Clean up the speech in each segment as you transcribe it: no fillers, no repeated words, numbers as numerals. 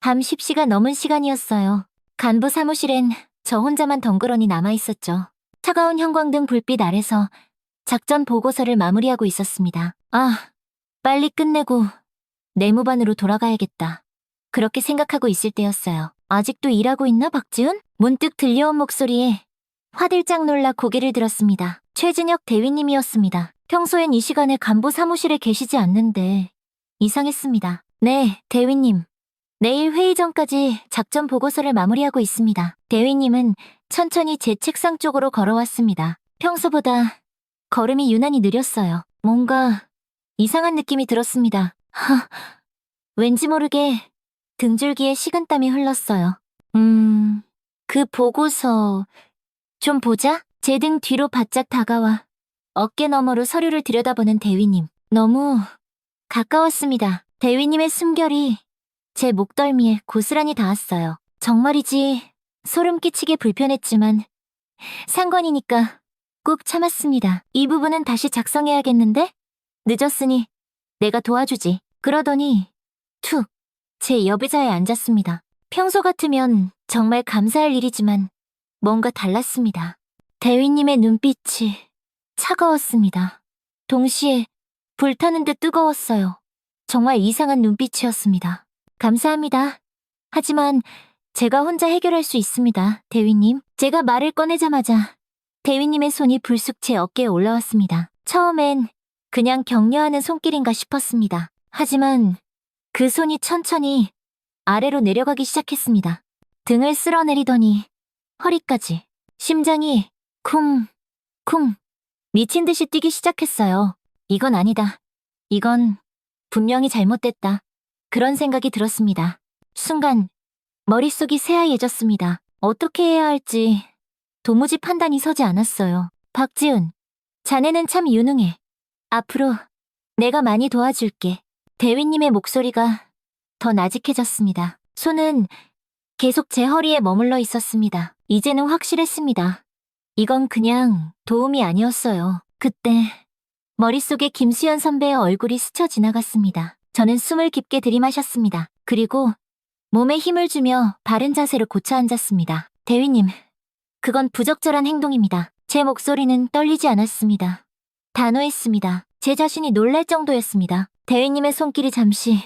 밤 10시가 넘은 시간이었어요. 간부 사무실엔 저 혼자만 덩그러니 남아있었죠. 차가운 형광등 불빛 아래서 작전 보고서를 마무리하고 있었습니다. 빨리 끝내고 내무반으로 돌아가야겠다. 그렇게 생각하고 있을 때였어요. 아직도 일하고 있나, 박지훈? 문득 들려온 목소리에 화들짝 놀라 고개를 들었습니다. 최진혁 대위님이었습니다. 평소엔 이 시간에 간부 사무실에 계시지 않는데 이상했습니다. 네, 대위님. 내일 회의 전까지 작전 보고서를 마무리하고 있습니다. 대위님은 천천히 제 책상 쪽으로 걸어왔습니다. 평소보다 걸음이 유난히 느렸어요. 뭔가 이상한 느낌이 들었습니다. 왠지 모르게 등줄기에 식은땀이 흘렀어요. 그 보고서 좀 보자? 제 등 뒤로 바짝 다가와 어깨 너머로 서류를 들여다보는 대위님. 너무 가까웠습니다. 대위님의 숨결이 제 목덜미에 고스란히 닿았어요. 정말이지 소름 끼치게 불편했지만 상관이니까 꾹 참았습니다. 이 부분은 다시 작성해야겠는데? 늦었으니 내가 도와주지. 그러더니 툭 제 옆의자에 앉았습니다. 평소 같으면 정말 감사할 일이지만 뭔가 달랐습니다. 대위님의 눈빛이 차가웠습니다. 동시에 불타는 듯 뜨거웠어요. 정말 이상한 눈빛이었습니다. 감사합니다. 하지만 제가 혼자 해결할 수 있습니다, 대위님. 제가 말을 꺼내자마자 대위님의 손이 불쑥 제 어깨에 올라왔습니다. 처음엔 그냥 격려하는 손길인가 싶었습니다. 하지만 그 손이 천천히 아래로 내려가기 시작했습니다. 등을 쓸어내리더니 허리까지. 심장이 쿵, 쿵 미친 듯이 뛰기 시작했어요. 이건 아니다. 이건 분명히 잘못됐다. 그런 생각이 들었습니다. 순간 머릿속이 새하얘졌습니다. 어떻게 해야 할지 도무지 판단이 서지 않았어요. 박지훈, 자네는 참 유능해. 앞으로 내가 많이 도와줄게. 대위님의 목소리가 더 나직해졌습니다. 손은 계속 제 허리에 머물러 있었습니다. 이제는 확실했습니다. 이건 그냥 도움이 아니었어요. 그때 머릿속에 김수현 선배의 얼굴이 스쳐 지나갔습니다. 저는 숨을 깊게 들이마셨습니다. 그리고 몸에 힘을 주며 바른 자세로 고쳐 앉았습니다. 대위님, 그건 부적절한 행동입니다. 제 목소리는 떨리지 않았습니다. 단호했습니다. 제 자신이 놀랄 정도였습니다. 대위님의 손길이 잠시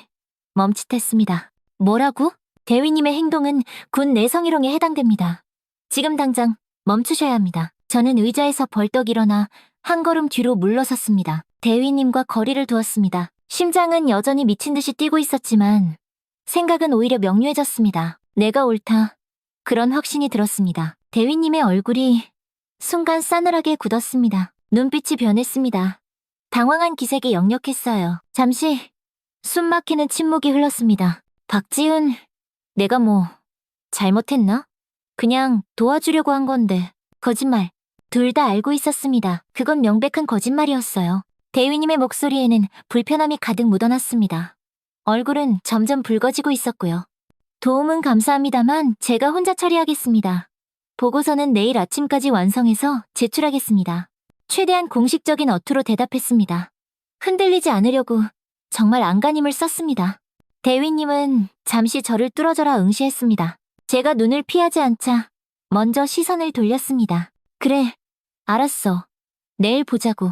멈칫했습니다. 뭐라고? 대위님의 행동은 군 내성희롱에 해당됩니다. 지금 당장 멈추셔야 합니다. 저는 의자에서 벌떡 일어나 한 걸음 뒤로 물러섰습니다. 대위님과 거리를 두었습니다. 심장은 여전히 미친 듯이 뛰고 있었지만 생각은 오히려 명료해졌습니다. 내가 옳다. 그런 확신이 들었습니다. 대위님의 얼굴이 순간 싸늘하게 굳었습니다. 눈빛이 변했습니다. 당황한 기색이 역력했어요. 잠시 숨 막히는 침묵이 흘렀습니다. 박지훈, 내가 뭐 잘못했나? 그냥 도와주려고 한 건데. 거짓말. 둘 다 알고 있었습니다. 그건 명백한 거짓말이었어요. 대위님의 목소리에는 불편함이 가득 묻어났습니다. 얼굴은 점점 붉어지고 있었고요. 도움은 감사합니다만 제가 혼자 처리하겠습니다. 보고서는 내일 아침까지 완성해서 제출하겠습니다. 최대한 공식적인 어투로 대답했습니다. 흔들리지 않으려고 정말 안간힘을 썼습니다. 대위님은 잠시 저를 뚫어져라 응시했습니다. 제가 눈을 피하지 않자 먼저 시선을 돌렸습니다. 그래, 알았어. 내일 보자고.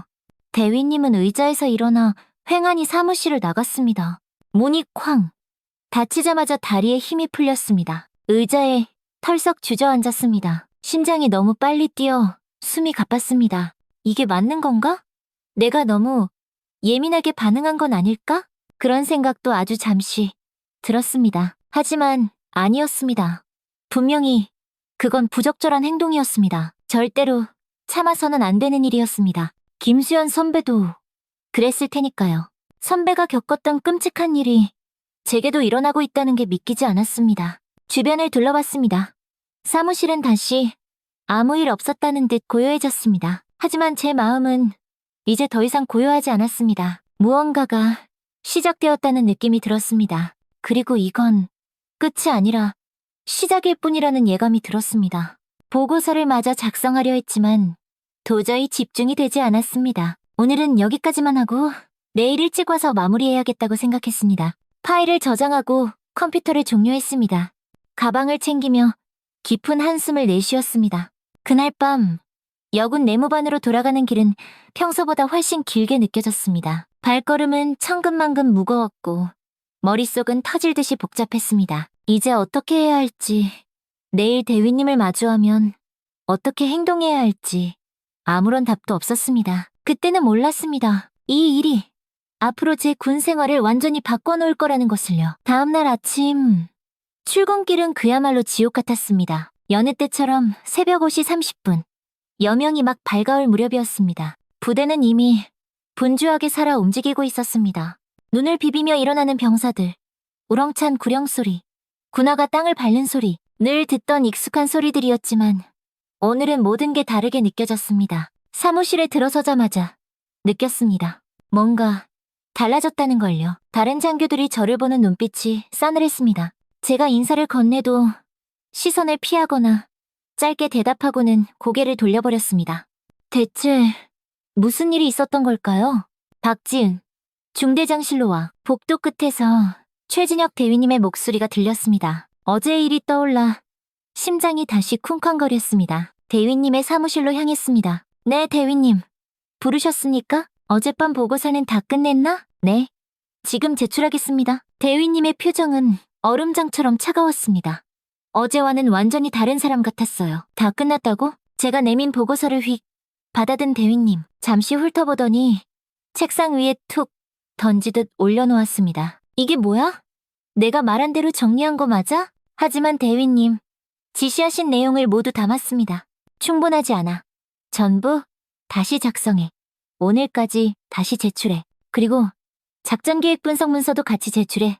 대위님은 의자에서 일어나 횡하니 사무실을 나갔습니다. 문이 쾅. 닫히자마자 다리에 힘이 풀렸습니다. 의자에 털썩 주저앉았습니다. 심장이 너무 빨리 뛰어 숨이 가빴습니다. 이게 맞는 건가? 내가 너무 예민하게 반응한 건 아닐까? 그런 생각도 아주 잠시 들었습니다. 하지만 아니었습니다. 분명히 그건 부적절한 행동이었습니다. 절대로 참아서는 안 되는 일이었습니다. 김수현 선배도 그랬을 테니까요. 선배가 겪었던 끔찍한 일이 제게도 일어나고 있다는 게 믿기지 않았습니다. 주변을 둘러봤습니다. 사무실은 다시 아무 일 없었다는 듯 고요해졌습니다. 하지만 제 마음은 이제 더 이상 고요하지 않았습니다. 무언가가 시작되었다는 느낌이 들었습니다. 그리고 이건 끝이 아니라 시작일 뿐이라는 예감이 들었습니다. 보고서를 마저 작성하려 했지만 도저히 집중이 되지 않았습니다. 오늘은 여기까지만 하고 내일 일찍 와서 마무리해야겠다고 생각했습니다. 파일을 저장하고 컴퓨터를 종료했습니다. 가방을 챙기며 깊은 한숨을 내쉬었습니다. 그날 밤 여군 내무반으로 돌아가는 길은 평소보다 훨씬 길게 느껴졌습니다. 발걸음은 천근만근 무거웠고 머릿속은 터질듯이 복잡했습니다. 이제 어떻게 해야 할지, 내일 대위님을 마주하면 어떻게 행동해야 할지 아무런 답도 없었습니다. 그때는 몰랐습니다. 이 일이 앞으로 제 군 생활을 완전히 바꿔놓을 거라는 것을요. 다음날 아침 출근길은 그야말로 지옥 같았습니다. 여느 때처럼 새벽 5시 30분 여명이 막 밝아올 무렵이었습니다. 부대는 이미 분주하게 살아 움직이고 있었습니다. 눈을 비비며 일어나는 병사들, 우렁찬 구령소리, 군화가 땅을 밟는 소리, 늘 듣던 익숙한 소리들이었지만 오늘은 모든 게 다르게 느껴졌습니다. 사무실에 들어서자마자 느꼈습니다. 뭔가 달라졌다는 걸요. 다른 장교들이 저를 보는 눈빛이 싸늘했습니다. 제가 인사를 건네도 시선을 피하거나 짧게 대답하고는 고개를 돌려버렸습니다. 대체 무슨 일이 있었던 걸까요? 박지은, 중대장실로 와. 복도 끝에서 최진혁 대위님의 목소리가 들렸습니다. 어제의 일이 떠올라 심장이 다시 쿵쾅거렸습니다. 대위님의 사무실로 향했습니다. 네, 대위님. 부르셨습니까? 어젯밤 보고서는 다 끝냈나? 네. 지금 제출하겠습니다. 대위님의 표정은 얼음장처럼 차가웠습니다. 어제와는 완전히 다른 사람 같았어요. 다 끝났다고? 제가 내민 보고서를 휙 받아든 대위님. 잠시 훑어보더니 책상 위에 툭 던지듯 올려놓았습니다. 이게 뭐야? 내가 말한 대로 정리한 거 맞아? 하지만 대위님, 지시하신 내용을 모두 담았습니다. 충분하지 않아. 전부 다시 작성해. 오늘까지 다시 제출해. 그리고 작전계획 분석 문서도 같이 제출해.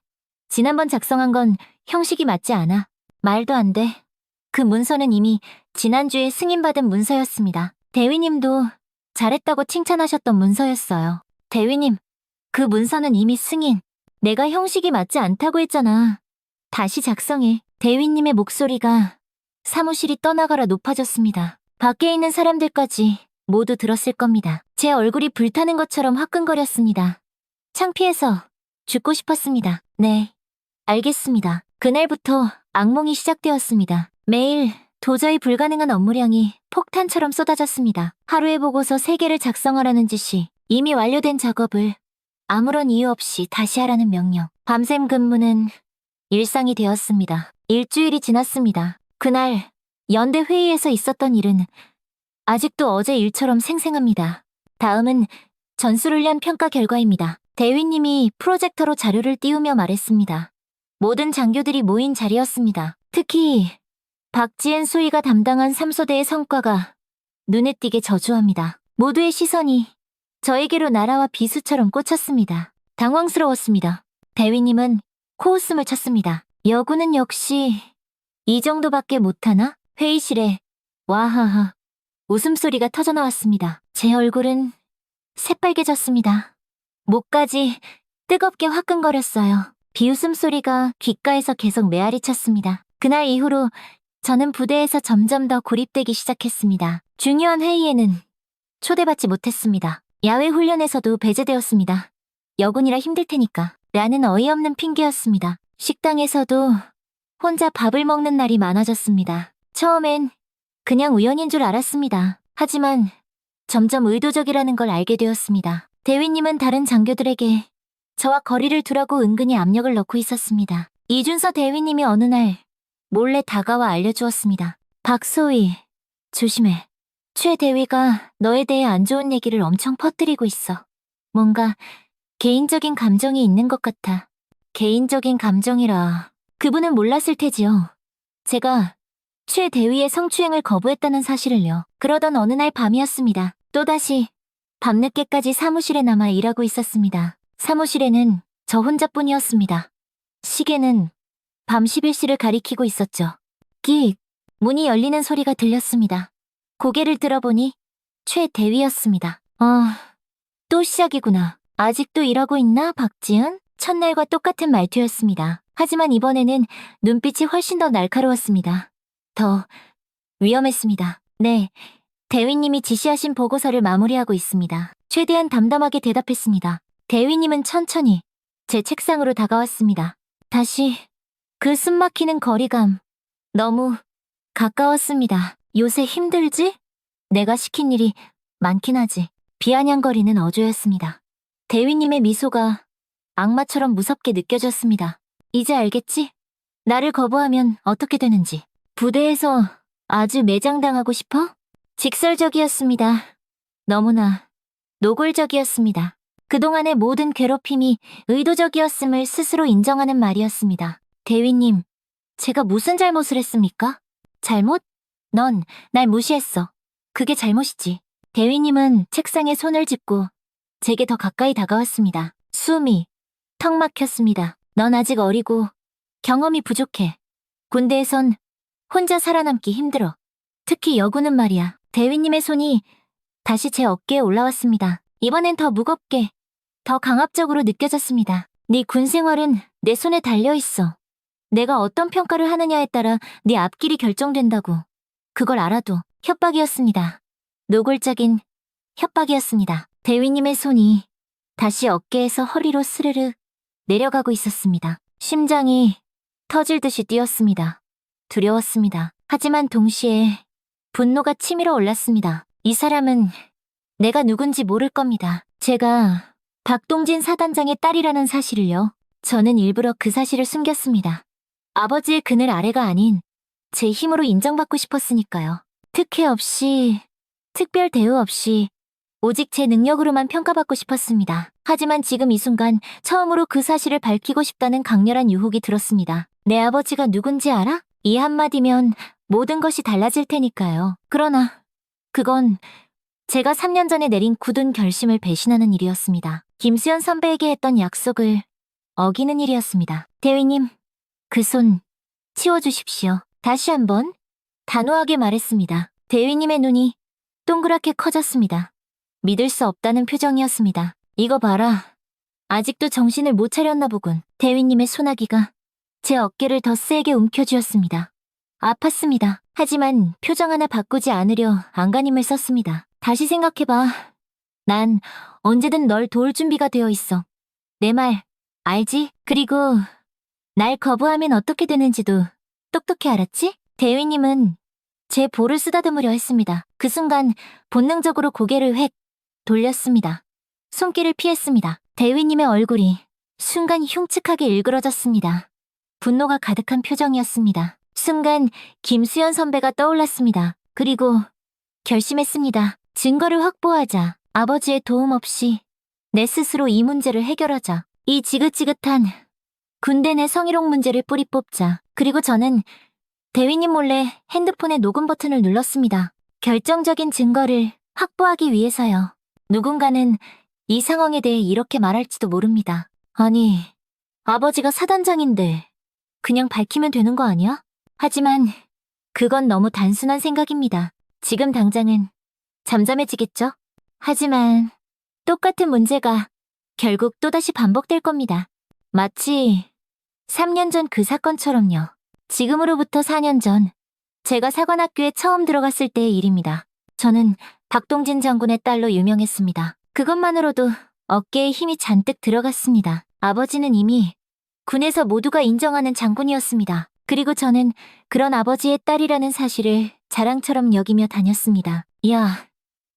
지난번 작성한 건 형식이 맞지 않아. 말도 안 돼. 그 문서는 이미 지난주에 승인받은 문서였습니다. 대위님도 잘했다고 칭찬하셨던 문서였어요. 대위님, 그 문서는 이미 승인. 내가 형식이 맞지 않다고 했잖아. 다시 작성해. 대위님의 목소리가 사무실이 떠나가라 높아졌습니다. 밖에 있는 사람들까지 모두 들었을 겁니다. 제 얼굴이 불타는 것처럼 화끈거렸습니다. 창피해서 죽고 싶었습니다. 네, 알겠습니다. 그날부터 악몽이 시작되었습니다. 매일 도저히 불가능한 업무량이 폭탄처럼 쏟아졌습니다. 하루에 보고서 3개를 작성하라는 지시, 이미 완료된 작업을 아무런 이유 없이 다시 하라는 명령. 밤샘 근무는 일상이 되었습니다. 일주일이 지났습니다. 그날 연대 회의에서 있었던 일은 아직도 어제 일처럼 생생합니다. 다음은 전술훈련 평가 결과입니다. 대위님이 프로젝터로 자료를 띄우며 말했습니다. 모든 장교들이 모인 자리였습니다. 특히 박지은 소위가 담당한 3소대의 성과가 눈에 띄게 저조합니다. 모두의 시선이 저에게로 날아와 비수처럼 꽂혔습니다. 당황스러웠습니다. 대위님은 코웃음을 쳤습니다. 여군은 역시 이 정도밖에 못하나? 회의실에 와하하 웃음소리가 터져나왔습니다. 제 얼굴은 새빨개졌습니다. 목까지 뜨겁게 화끈거렸어요. 비웃음 소리가 귓가에서 계속 메아리 쳤습니다. 그날 이후로 저는 부대에서 점점 더 고립되기 시작했습니다. 중요한 회의에는 초대받지 못했습니다. 야외 훈련에서도 배제되었습니다. 여군이라 힘들 테니까 라는 어이없는 핑계였습니다. 식당에서도 혼자 밥을 먹는 날이 많아졌습니다. 처음엔 그냥 우연인 줄 알았습니다. 하지만 점점 의도적이라는 걸 알게 되었습니다. 대위님은 다른 장교들에게 저와 거리를 두라고 은근히 압력을 넣고 있었습니다. 이준서 대위님이 어느 날 몰래 다가와 알려주었습니다. 박소희, 조심해. 최 대위가 너에 대해 안 좋은 얘기를 엄청 퍼뜨리고 있어. 뭔가 개인적인 감정이 있는 것 같아. 개인적인 감정이라 그분은 몰랐을 테지요. 제가 최 대위의 성추행을 거부했다는 사실을요. 그러던 어느 날 밤이었습니다. 또다시 밤늦게까지 사무실에 남아 일하고 있었습니다. 사무실에는 저 혼자뿐이었습니다. 시계는 밤 11시를 가리키고 있었죠. 끽! 문이 열리는 소리가 들렸습니다. 고개를 들어보니 최 대위였습니다. 또 시작이구나. 아직도 일하고 있나, 박지은? 첫날과 똑같은 말투였습니다. 하지만 이번에는 눈빛이 훨씬 더 날카로웠습니다. 더 위험했습니다. 네, 대위님이 지시하신 보고서를 마무리하고 있습니다. 최대한 담담하게 대답했습니다. 대위님은 천천히 제 책상으로 다가왔습니다. 다시 그 숨막히는 거리감. 너무 가까웠습니다. 요새 힘들지? 내가 시킨 일이 많긴 하지. 비아냥거리는 어조였습니다. 대위님의 미소가 악마처럼 무섭게 느껴졌습니다. 이제 알겠지? 나를 거부하면 어떻게 되는지. 부대에서 아주 매장당하고 싶어? 직설적이었습니다. 너무나 노골적이었습니다. 그동안의 모든 괴롭힘이 의도적이었음을 스스로 인정하는 말이었습니다. 대위님, 제가 무슨 잘못을 했습니까? 잘못? 넌 날 무시했어. 그게 잘못이지. 대위님은 책상에 손을 짚고 제게 더 가까이 다가왔습니다. 숨이 턱 막혔습니다. 넌 아직 어리고 경험이 부족해. 군대에선 혼자 살아남기 힘들어. 특히 여군은 말이야. 대위님의 손이 다시 제 어깨에 올라왔습니다. 이번엔 더 무겁게, 더 강압적으로 느껴졌습니다. 네 군 생활은 내 손에 달려있어. 내가 어떤 평가를 하느냐에 따라 네 앞길이 결정된다고. 그걸 알아도 협박이었습니다. 노골적인 협박이었습니다. 대위님의 손이 다시 어깨에서 허리로 스르르 내려가고 있었습니다. 심장이 터질 듯이 뛰었습니다. 두려웠습니다. 하지만 동시에 분노가 치밀어 올랐습니다. 이 사람은 내가 누군지 모를 겁니다. 제가 박동진 사단장의 딸이라는 사실을요. 저는 일부러 그 사실을 숨겼습니다. 아버지의 그늘 아래가 아닌 제 힘으로 인정받고 싶었으니까요. 특혜 없이, 특별 대우 없이 오직 제 능력으로만 평가받고 싶었습니다. 하지만 지금 이 순간 처음으로 그 사실을 밝히고 싶다는 강렬한 유혹이 들었습니다. 내 아버지가 누군지 알아? 이 한마디면 모든 것이 달라질 테니까요. 그러나 그건 제가 3년 전에 내린 굳은 결심을 배신하는 일이었습니다. 김수현 선배에게 했던 약속을 어기는 일이었습니다. 대위님, 그 손 치워주십시오. 다시 한번 단호하게 말했습니다. 대위님의 눈이 동그랗게 커졌습니다. 믿을 수 없다는 표정이었습니다. 이거 봐라. 아직도 정신을 못 차렸나 보군. 대위님의 소나기가 제 어깨를 더 세게 움켜쥐었습니다. 아팠습니다. 하지만 표정 하나 바꾸지 않으려 안간힘을 썼습니다. 다시 생각해봐. 난 언제든 널 도울 준비가 되어 있어. 내 말 알지? 그리고 날 거부하면 어떻게 되는지도 똑똑히 알았지? 대위님은 제 볼을 쓰다듬으려 했습니다. 그 순간 본능적으로 고개를 획 돌렸습니다. 손길을 피했습니다. 대위님의 얼굴이 순간 흉측하게 일그러졌습니다. 분노가 가득한 표정이었습니다. 순간 김수현 선배가 떠올랐습니다. 그리고 결심했습니다. 증거를 확보하자. 아버지의 도움 없이 내 스스로 이 문제를 해결하자. 이 지긋지긋한 군대 내 성희롱 문제를 뿌리 뽑자. 그리고 저는 대위님 몰래 핸드폰의 녹음 버튼을 눌렀습니다. 결정적인 증거를 확보하기 위해서요. 누군가는 이 상황에 대해 이렇게 말할지도 모릅니다. 아니, 아버지가 사단장인데 그냥 밝히면 되는 거 아니야? 하지만 그건 너무 단순한 생각입니다. 지금 당장은 잠잠해지겠죠? 하지만 똑같은 문제가 결국 또다시 반복될 겁니다. 마치 3년 전 그 사건처럼요. 지금으로부터 4년 전 제가 사관학교에 처음 들어갔을 때의 일입니다. 저는 박동진 장군의 딸로 유명했습니다. 그것만으로도 어깨에 힘이 잔뜩 들어갔습니다. 아버지는 이미 군에서 모두가 인정하는 장군이었습니다. 그리고 저는 그런 아버지의 딸이라는 사실을 자랑처럼 여기며 다녔습니다. 야,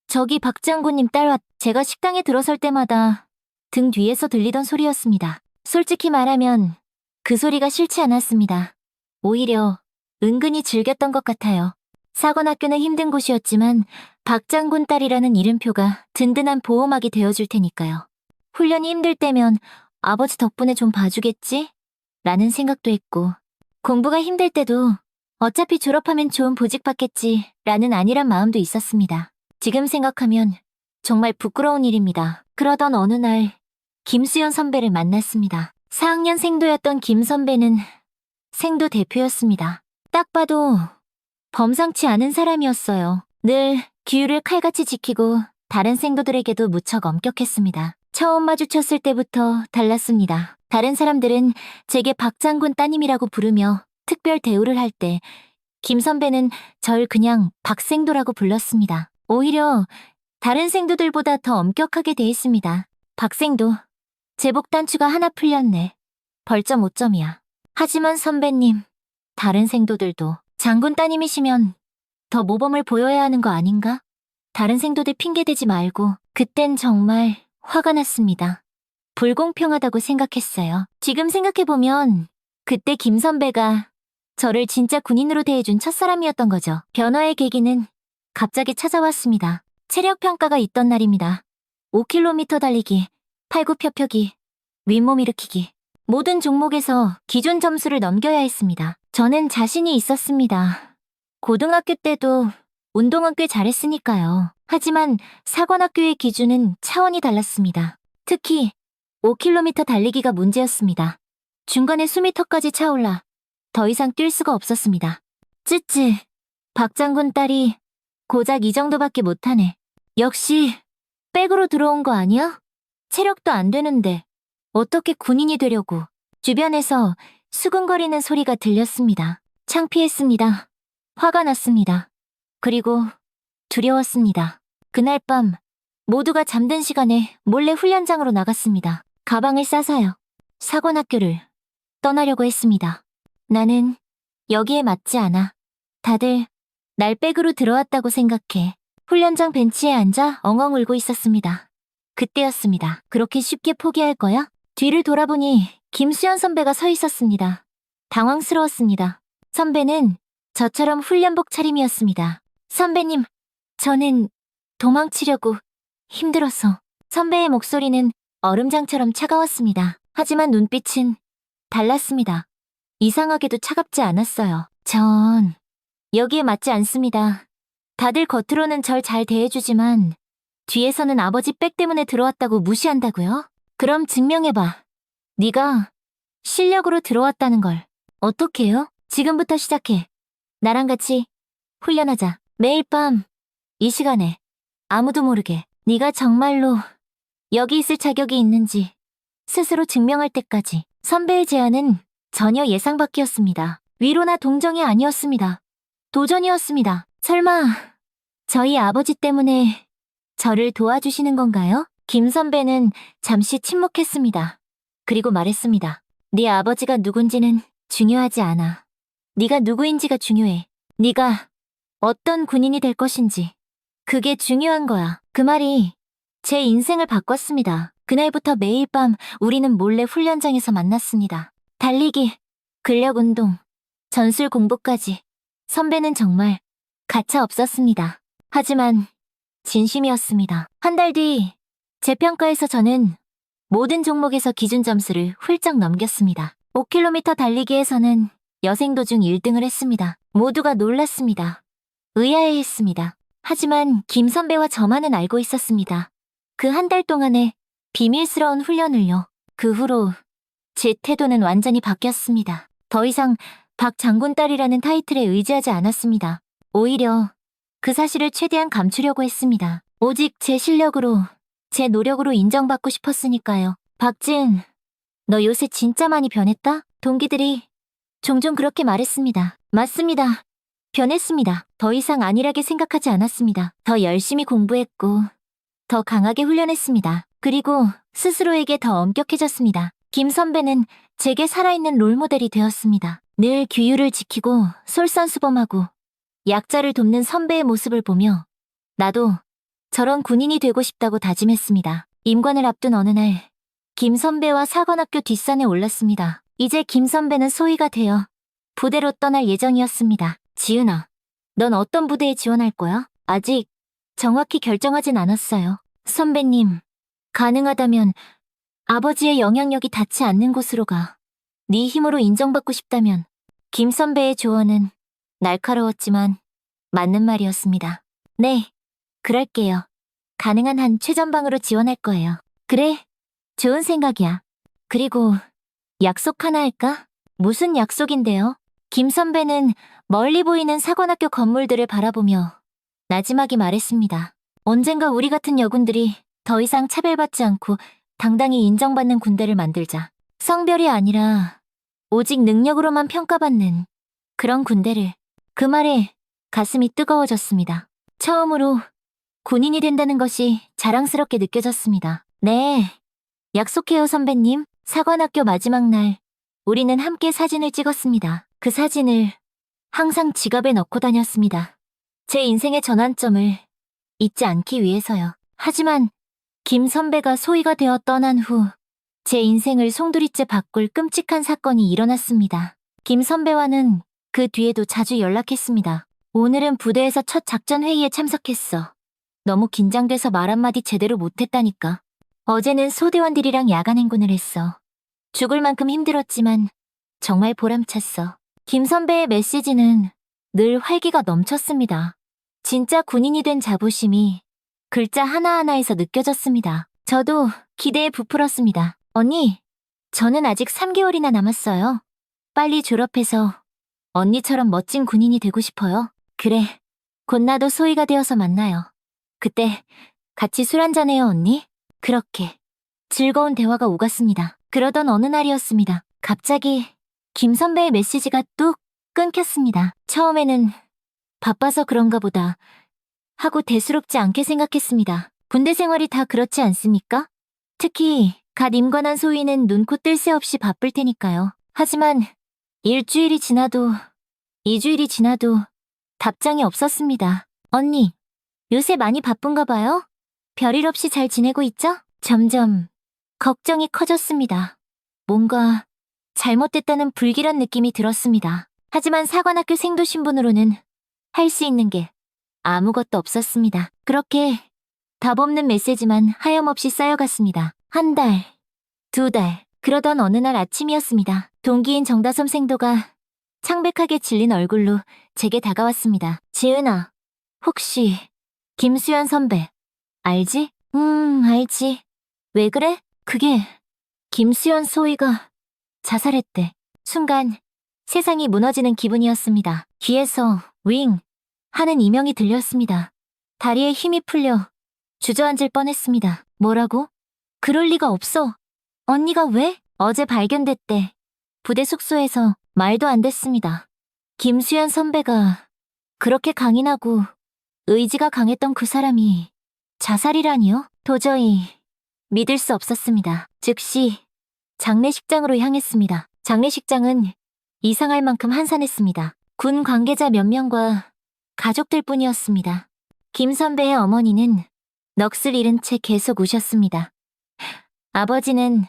저기 박 장군님 딸. 제가 식당에 들어설 때마다 등 뒤에서 들리던 소리였습니다. 솔직히 말하면 그 소리가 싫지 않았습니다. 오히려 은근히 즐겼던 것 같아요. 사관학교는 힘든 곳이었지만 박 장군 딸이라는 이름표가 든든한 보호막이 되어줄 테니까요. 훈련이 힘들 때면 아버지 덕분에 좀 봐주겠지? 라는 생각도 했고, 공부가 힘들 때도 어차피 졸업하면 좋은 보직 받겠지 라는 안일한 마음도 있었습니다. 지금 생각하면 정말 부끄러운 일입니다. 그러던 어느 날 김수현 선배를 만났습니다. 4학년 생도였던 김 선배는 생도 대표였습니다. 딱 봐도 범상치 않은 사람이었어요. 늘 규율을 칼같이 지키고 다른 생도들에게도 무척 엄격했습니다. 처음 마주쳤을 때부터 달랐습니다. 다른 사람들은 제게 박 장군 따님이라고 부르며 특별 대우를 할 때 김 선배는 절 그냥 박생도라고 불렀습니다. 오히려 다른 생도들보다 더 엄격하게 대했습니다. 박생도, 제복 단추가 하나 풀렸네. 벌점 5점이야. 하지만 선배님, 다른 생도들도 장군 따님이시면 더 모범을 보여야 하는 거 아닌가? 다른 생도들 핑계대지 말고 그땐 정말 화가 났습니다. 불공평하다고 생각했어요. 지금 생각해보면 그때 김 선배가 저를 진짜 군인으로 대해준 첫사람이었던 거죠. 변화의 계기는 갑자기 찾아왔습니다. 체력 평가가 있던 날입니다. 5km 달리기, 팔굽혀펴기, 윗몸 일으키기. 모든 종목에서 기준 점수를 넘겨야 했습니다. 저는 자신이 있었습니다. 고등학교 때도 운동은 꽤 잘했으니까요. 하지만 사관학교의 기준은 차원이 달랐습니다. 특히 5km 달리기가 문제였습니다. 중간에 숨이 턱까지 차올라 더 이상 뛸 수가 없었습니다. 쯔쯔, 박 장군 딸이 고작 이 정도밖에 못하네. 역시 백으로 들어온 거 아니야? 체력도 안 되는데 어떻게 군인이 되려고. 주변에서 수근거리는 소리가 들렸습니다. 창피했습니다. 화가 났습니다. 그리고 두려웠습니다. 그날 밤 모두가 잠든 시간에 몰래 훈련장으로 나갔습니다. 가방을 싸서요. 사관학교를 떠나려고 했습니다. 나는 여기에 맞지 않아. 다들 날 백으로 들어왔다고 생각해. 훈련장 벤치에 앉아 엉엉 울고 있었습니다. 그때였습니다. 그렇게 쉽게 포기할 거야? 뒤를 돌아보니 김수현 선배가 서 있었습니다. 당황스러웠습니다. 선배는 저처럼 훈련복 차림이었습니다. 선배님, 저는 도망치려고 힘들어서. 선배의 목소리는 얼음장처럼 차가웠습니다. 하지만 눈빛은 달랐습니다. 이상하게도 차갑지 않았어요. 전 여기에 맞지 않습니다. 다들 겉으로는 절 잘 대해주지만 뒤에서는 아버지 백 때문에 들어왔다고 무시한다고요? 그럼 증명해봐. 네가 실력으로 들어왔다는 걸. 어떻게 해요? 지금부터 시작해. 나랑 같이 훈련하자. 매일 밤 이 시간에 아무도 모르게 네가 정말로 여기 있을 자격이 있는지 스스로 증명할 때까지. 선배의 제안은 전혀 예상 밖이었습니다. 위로나 동정이 아니었습니다. 도전이었습니다. 설마 저희 아버지 때문에 저를 도와주시는 건가요? 김 선배는 잠시 침묵했습니다. 그리고 말했습니다. 네 아버지가 누군지는 중요하지 않아. 네가 누구인지가 중요해. 네가 어떤 군인이 될 것인지. 그게 중요한 거야. 그 말이 제 인생을 바꿨습니다. 그날부터 매일 밤 우리는 몰래 훈련장에서 만났습니다. 달리기, 근력 운동, 전술 공부까지. 선배는 정말 가차 없었습니다. 하지만 진심이었습니다. 한 달 뒤 재평가에서 저는 모든 종목에서 기준 점수를 훌쩍 넘겼습니다. 5km 달리기에서는 여생도 중 1등을 했습니다. 모두가 놀랐습니다. 의아해했습니다. 하지만 김 선배와 저만은 알고 있었습니다. 그 한 달 동안의 비밀스러운 훈련을요. 그 후로 제 태도는 완전히 바뀌었습니다. 더 이상 박 장군 딸이라는 타이틀에 의지하지 않았습니다. 오히려 그 사실을 최대한 감추려고 했습니다. 오직 제 실력으로, 제 노력으로 인정받고 싶었으니까요. 박지은, 너 요새 진짜 많이 변했다? 동기들이 종종 그렇게 말했습니다. 맞습니다. 변했습니다. 더 이상 안일하게 생각하지 않았습니다. 더 열심히 공부했고, 더 강하게 훈련했습니다. 그리고 스스로에게 더 엄격해졌습니다. 김 선배는 제게 살아있는 롤모델이 되었습니다. 늘 규율을 지키고 솔선수범하고 약자를 돕는 선배의 모습을 보며 나도 저런 군인이 되고 싶다고 다짐했습니다. 임관을 앞둔 어느 날 김 선배와 사관학교 뒷산에 올랐습니다. 이제 김 선배는 소위가 되어 부대로 떠날 예정이었습니다. 지은아, 넌 어떤 부대에 지원할 거야? 아직 정확히 결정하진 않았어요. 선배님, 가능하다면 아버지의 영향력이 닿지 않는 곳으로 가. 네 힘으로 인정받고 싶다면. 김 선배의 조언은 날카로웠지만 맞는 말이었습니다. 네, 그럴게요. 가능한 한 최전방으로 지원할 거예요. 그래, 좋은 생각이야. 그리고 약속 하나 할까? 무슨 약속인데요? 김 선배는 멀리 보이는 사관학교 건물들을 바라보며 나지막이 말했습니다. 언젠가 우리 같은 여군들이 더 이상 차별받지 않고 당당히 인정받는 군대를 만들자. 성별이 아니라 오직 능력으로만 평가받는 그런 군대를. 그 말에 가슴이 뜨거워졌습니다. 처음으로 군인이 된다는 것이 자랑스럽게 느껴졌습니다. 네, 약속해요 선배님. 사관학교 마지막 날 우리는 함께 사진을 찍었습니다. 그 사진을 항상 지갑에 넣고 다녔습니다. 제 인생의 전환점을 잊지 않기 위해서요. 하지만 김 선배가 소희가 되어 떠난 후 제 인생을 송두리째 바꿀 끔찍한 사건이 일어났습니다. 김 선배와는 그 뒤에도 자주 연락했습니다. 오늘은 부대에서 첫 작전 회의에 참석했어. 너무 긴장돼서 말 한마디 제대로 못했다니까. 어제는 소대원들이랑 야간 행군을 했어. 죽을 만큼 힘들었지만 정말 보람찼어. 김 선배의 메시지는 늘 활기가 넘쳤습니다. 진짜 군인이 된 자부심이 글자 하나하나에서 느껴졌습니다. 저도 기대에 부풀었습니다. 언니, 저는 아직 3개월이나 남았어요. 빨리 졸업해서 언니처럼 멋진 군인이 되고 싶어요. 그래, 곧 나도 소희가 되어서 만나요. 그때 같이 술 한잔해요, 언니. 그렇게 즐거운 대화가 오갔습니다. 그러던 어느 날이었습니다. 갑자기 김 선배의 메시지가 뚝 끊겼습니다. 처음에는 바빠서 그런가 보다 하고 대수롭지 않게 생각했습니다. 군대 생활이 다 그렇지 않습니까? 특히 갓 임관한 소위는 눈코 뜰 새 없이 바쁠 테니까요. 하지만 일주일이 지나도 2주일이 지나도 답장이 없었습니다. 언니, 요새 많이 바쁜가 봐요? 별일 없이 잘 지내고 있죠? 점점 걱정이 커졌습니다. 뭔가 잘못됐다는 불길한 느낌이 들었습니다. 하지만 사관학교 생도 신분으로는 할 수 있는 게 아무것도 없었습니다. 그렇게 답 없는 메시지만 하염없이 쌓여갔습니다. 한 달, 2달, 그러던 어느 날 아침이었습니다. 동기인 정다솜 생도가 창백하게 질린 얼굴로 제게 다가왔습니다. 지은아, 혹시 김수현 선배 알지? 알지. 왜 그래? 그게 김수현 소희가 자살했대. 순간 세상이 무너지는 기분이었습니다. 귀에서 윙 하는 이명이 들렸습니다. 다리에 힘이 풀려 주저앉을 뻔했습니다. 뭐라고? 그럴 리가 없어. 언니가 왜? 어제 발견됐대. 부대 숙소에서 말도 안 됐습니다. 김수현 선배가 그렇게 강인하고 의지가 강했던 그 사람이 자살이라니요? 도저히 믿을 수 없었습니다. 즉시 장례식장으로 향했습니다. 장례식장은 이상할 만큼 한산했습니다. 군 관계자 몇 명과 가족들 뿐이었습니다. 김 선배의 어머니는 넋을 잃은 채 계속 우셨습니다. 아버지는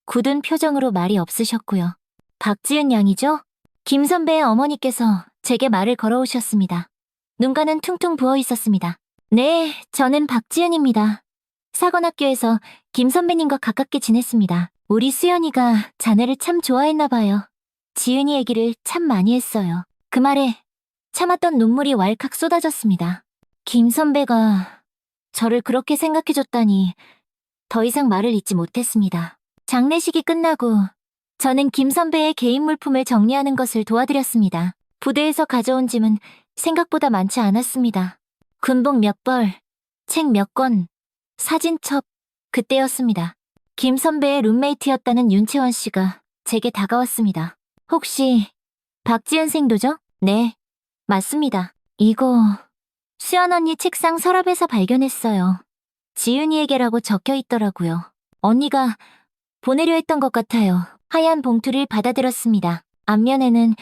굳은 표정으로 말이 없으셨고요. 박지은 양이죠? 김 선배의 어머니께서 제게 말을 걸어오셨습니다. 눈가는 퉁퉁 부어 있었습니다. 네, 저는 박지은입니다. 사관학교에서 김 선배님과 가깝게 지냈습니다. 우리 수연이가 자네를 참 좋아했나 봐요. 지은이 얘기를 참 많이 했어요. 그 말에 참았던 눈물이 왈칵 쏟아졌습니다. 김 선배가 저를 그렇게 생각해줬다니 더 이상 말을 잇지 못했습니다. 장례식이 끝나고 저는 김 선배의 개인 물품을 정리하는 것을 도와드렸습니다. 부대에서 가져온 짐은 생각보다 많지 않았습니다. 군복 몇 벌, 책 몇 권, 사진첩, 그때였습니다. 김 선배의 룸메이트였다는 윤채원 씨가 제게 다가왔습니다. 혹시 박지은 생도죠? 네, 맞습니다. 이거 수연 언니 책상 서랍에서 발견했어요. 지은이에게라고 적혀 있더라고요. 언니가 보내려 했던 것 같아요. 하얀 봉투를 받아들었습니다. 앞면에는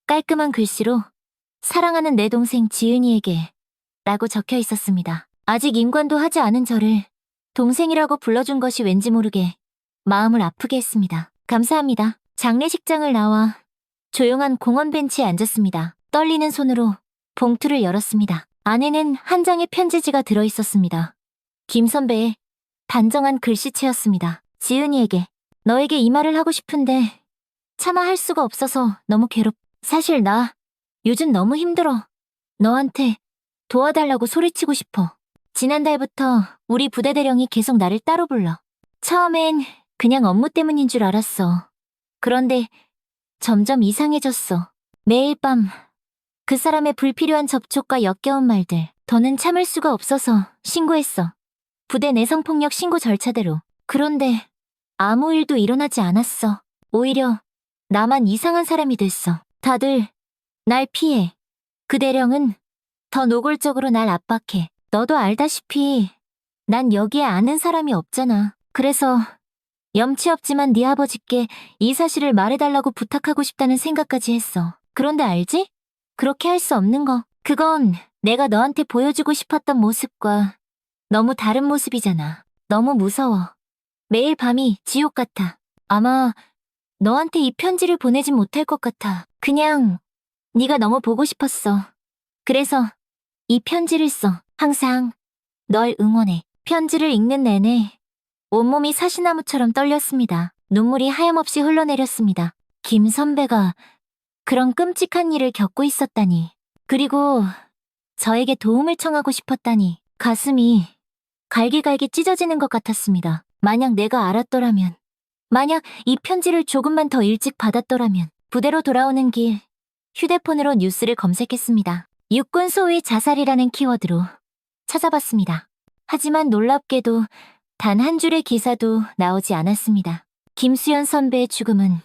깔끔한 글씨로 사랑하는 내 동생 지은이에게 라고 적혀 있었습니다. 아직 임관도 하지 않은 저를 동생이라고 불러준 것이 왠지 모르게 마음을 아프게 했습니다. 감사합니다. 장례식장을 나와 조용한 공원 벤치에 앉았습니다. 떨리는 손으로 봉투를 열었습니다. 안에는 한 장의 편지지가 들어있었습니다. 김 선배의 단정한 글씨체였습니다. 지은이에게 너에게 이 말을 하고 싶은데 차마 할 수가 없어서 너무 사실 나 요즘 너무 힘들어. 너한테 도와달라고 소리치고 싶어. 지난달부터 우리 부대대령이 계속 나를 따로 불러. 처음엔 그냥 업무 때문인 줄 알았어. 그런데 점점 이상해졌어. 매일 밤 그 사람의 불필요한 접촉과 역겨운 말들. 더는 참을 수가 없어서 신고했어. 부대 내성폭력 신고 절차대로. 그런데 아무 일도 일어나지 않았어. 오히려 나만 이상한 사람이 됐어. 다들 날 피해. 그 대령은 더 노골적으로 날 압박해. 너도 알다시피 난 여기에 아는 사람이 없잖아. 그래서 염치 없지만 네 아버지께 이 사실을 말해달라고 부탁하고 싶다는 생각까지 했어. 그런데 알지? 그렇게 할 수 없는 거. 그건 내가 너한테 보여주고 싶었던 모습과 너무 다른 모습이잖아. 너무 무서워. 매일 밤이 지옥 같아. 아마 너한테 이 편지를 보내진 못할 것 같아. 그냥 네가 너무 보고 싶었어. 그래서 이 편지를 써. 항상 널 응원해. 편지를 읽는 내내 온몸이 사시나무처럼 떨렸습니다. 눈물이 하염없이 흘러내렸습니다. 김 선배가 그런 끔찍한 일을 겪고 있었다니. 그리고 저에게 도움을 청하고 싶었다니. 가슴이 갈기갈기 찢어지는 것 같았습니다. 만약 내가 알았더라면, 만약 이 편지를 조금만 더 일찍 받았더라면, 부대로 돌아오는 길, 휴대폰으로 뉴스를 검색했습니다. 육군 소위 자살이라는 키워드로 찾아봤습니다. 하지만 놀랍게도 단 한 줄의 기사도 나오지 않았습니다. 김수현 선배의 죽음은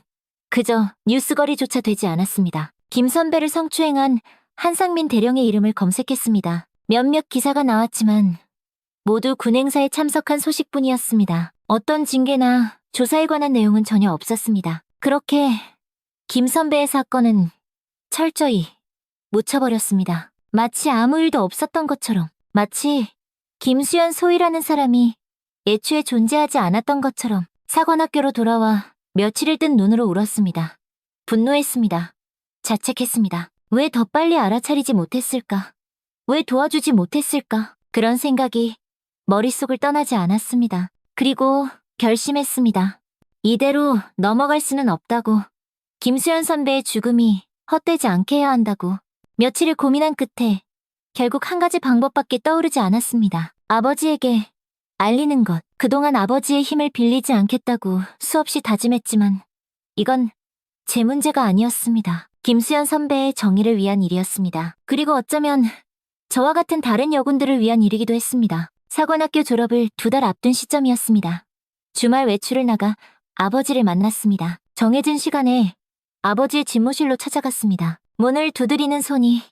그저 뉴스거리조차 되지 않았습니다. 김 선배를 성추행한 한상민 대령의 이름을 검색했습니다. 몇몇 기사가 나왔지만 모두 군 행사에 참석한 소식뿐이었습니다. 어떤 징계나 조사에 관한 내용은 전혀 없었습니다. 그렇게 김 선배의 사건은 철저히 묻혀버렸습니다. 마치 아무 일도 없었던 것처럼, 마치 김수현 소희라는 사람이 애초에 존재하지 않았던 것처럼. 사관학교로 돌아와 며칠을 뜬 눈으로 울었습니다. 분노했습니다. 자책했습니다. 왜 더 빨리 알아차리지 못했을까? 왜 도와주지 못했을까? 그런 생각이 머릿속을 떠나지 않았습니다. 그리고 결심했습니다. 이대로 넘어갈 수는 없다고. 김수현 선배의 죽음이 헛되지 않게 해야 한다고. 며칠을 고민한 끝에 결국 한 가지 방법밖에 떠오르지 않았습니다. 아버지에게 알리는 것. 그동안 아버지의 힘을 빌리지 않겠다고 수없이 다짐했지만 이건 제 문제가 아니었습니다. 김수현 선배의 정의를 위한 일이었습니다. 그리고 어쩌면 저와 같은 다른 여군들을 위한 일이기도 했습니다. 사관학교 졸업을 2달 앞둔 시점이었습니다. 주말 외출을 나가 아버지를 만났습니다. 정해진 시간에 아버지의 집무실로 찾아갔습니다. 문을 두드리는 손이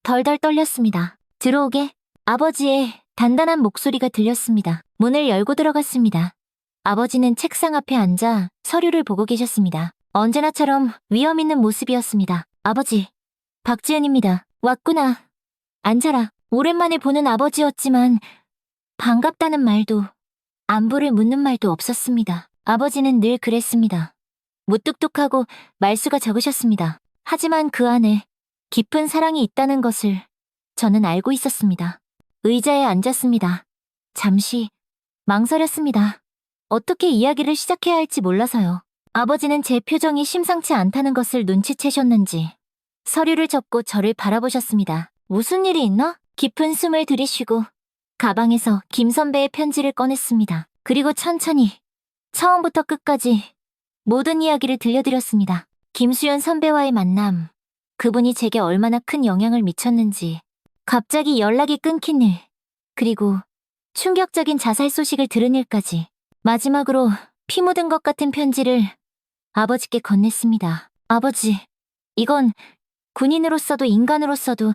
덜덜 떨렸습니다. 들어오게. 아버지의 단단한 목소리가 들렸습니다. 문을 열고 들어갔습니다. 아버지는 책상 앞에 앉아 서류를 보고 계셨습니다. 언제나처럼 위험 있는 모습이었습니다. 아버지, 박지은입니다. 왔구나. 앉아라. 오랜만에 보는 아버지였지만 반갑다는 말도 안부를 묻는 말도 없었습니다. 아버지는 늘 그랬습니다. 무뚝뚝하고 말수가 적으셨습니다. 하지만 그 안에 깊은 사랑이 있다는 것을 저는 알고 있었습니다. 의자에 앉았습니다. 잠시 망설였습니다. 어떻게 이야기를 시작해야 할지 몰라서요. 아버지는 제 표정이 심상치 않다는 것을 눈치채셨는지 서류를 접고 저를 바라보셨습니다. 무슨 일이 있나? 깊은 숨을 들이쉬고 가방에서 김 선배의 편지를 꺼냈습니다. 그리고 천천히 처음부터 끝까지 모든 이야기를 들려드렸습니다. 김수현 선배와의 만남, 그분이 제게 얼마나 큰 영향을 미쳤는지, 갑자기 연락이 끊긴 일, 그리고 충격적인 자살 소식을 들은 일까지. 마지막으로 피 묻은 것 같은 편지를 아버지께 건넸습니다. 아버지, 이건 군인으로서도 인간으로서도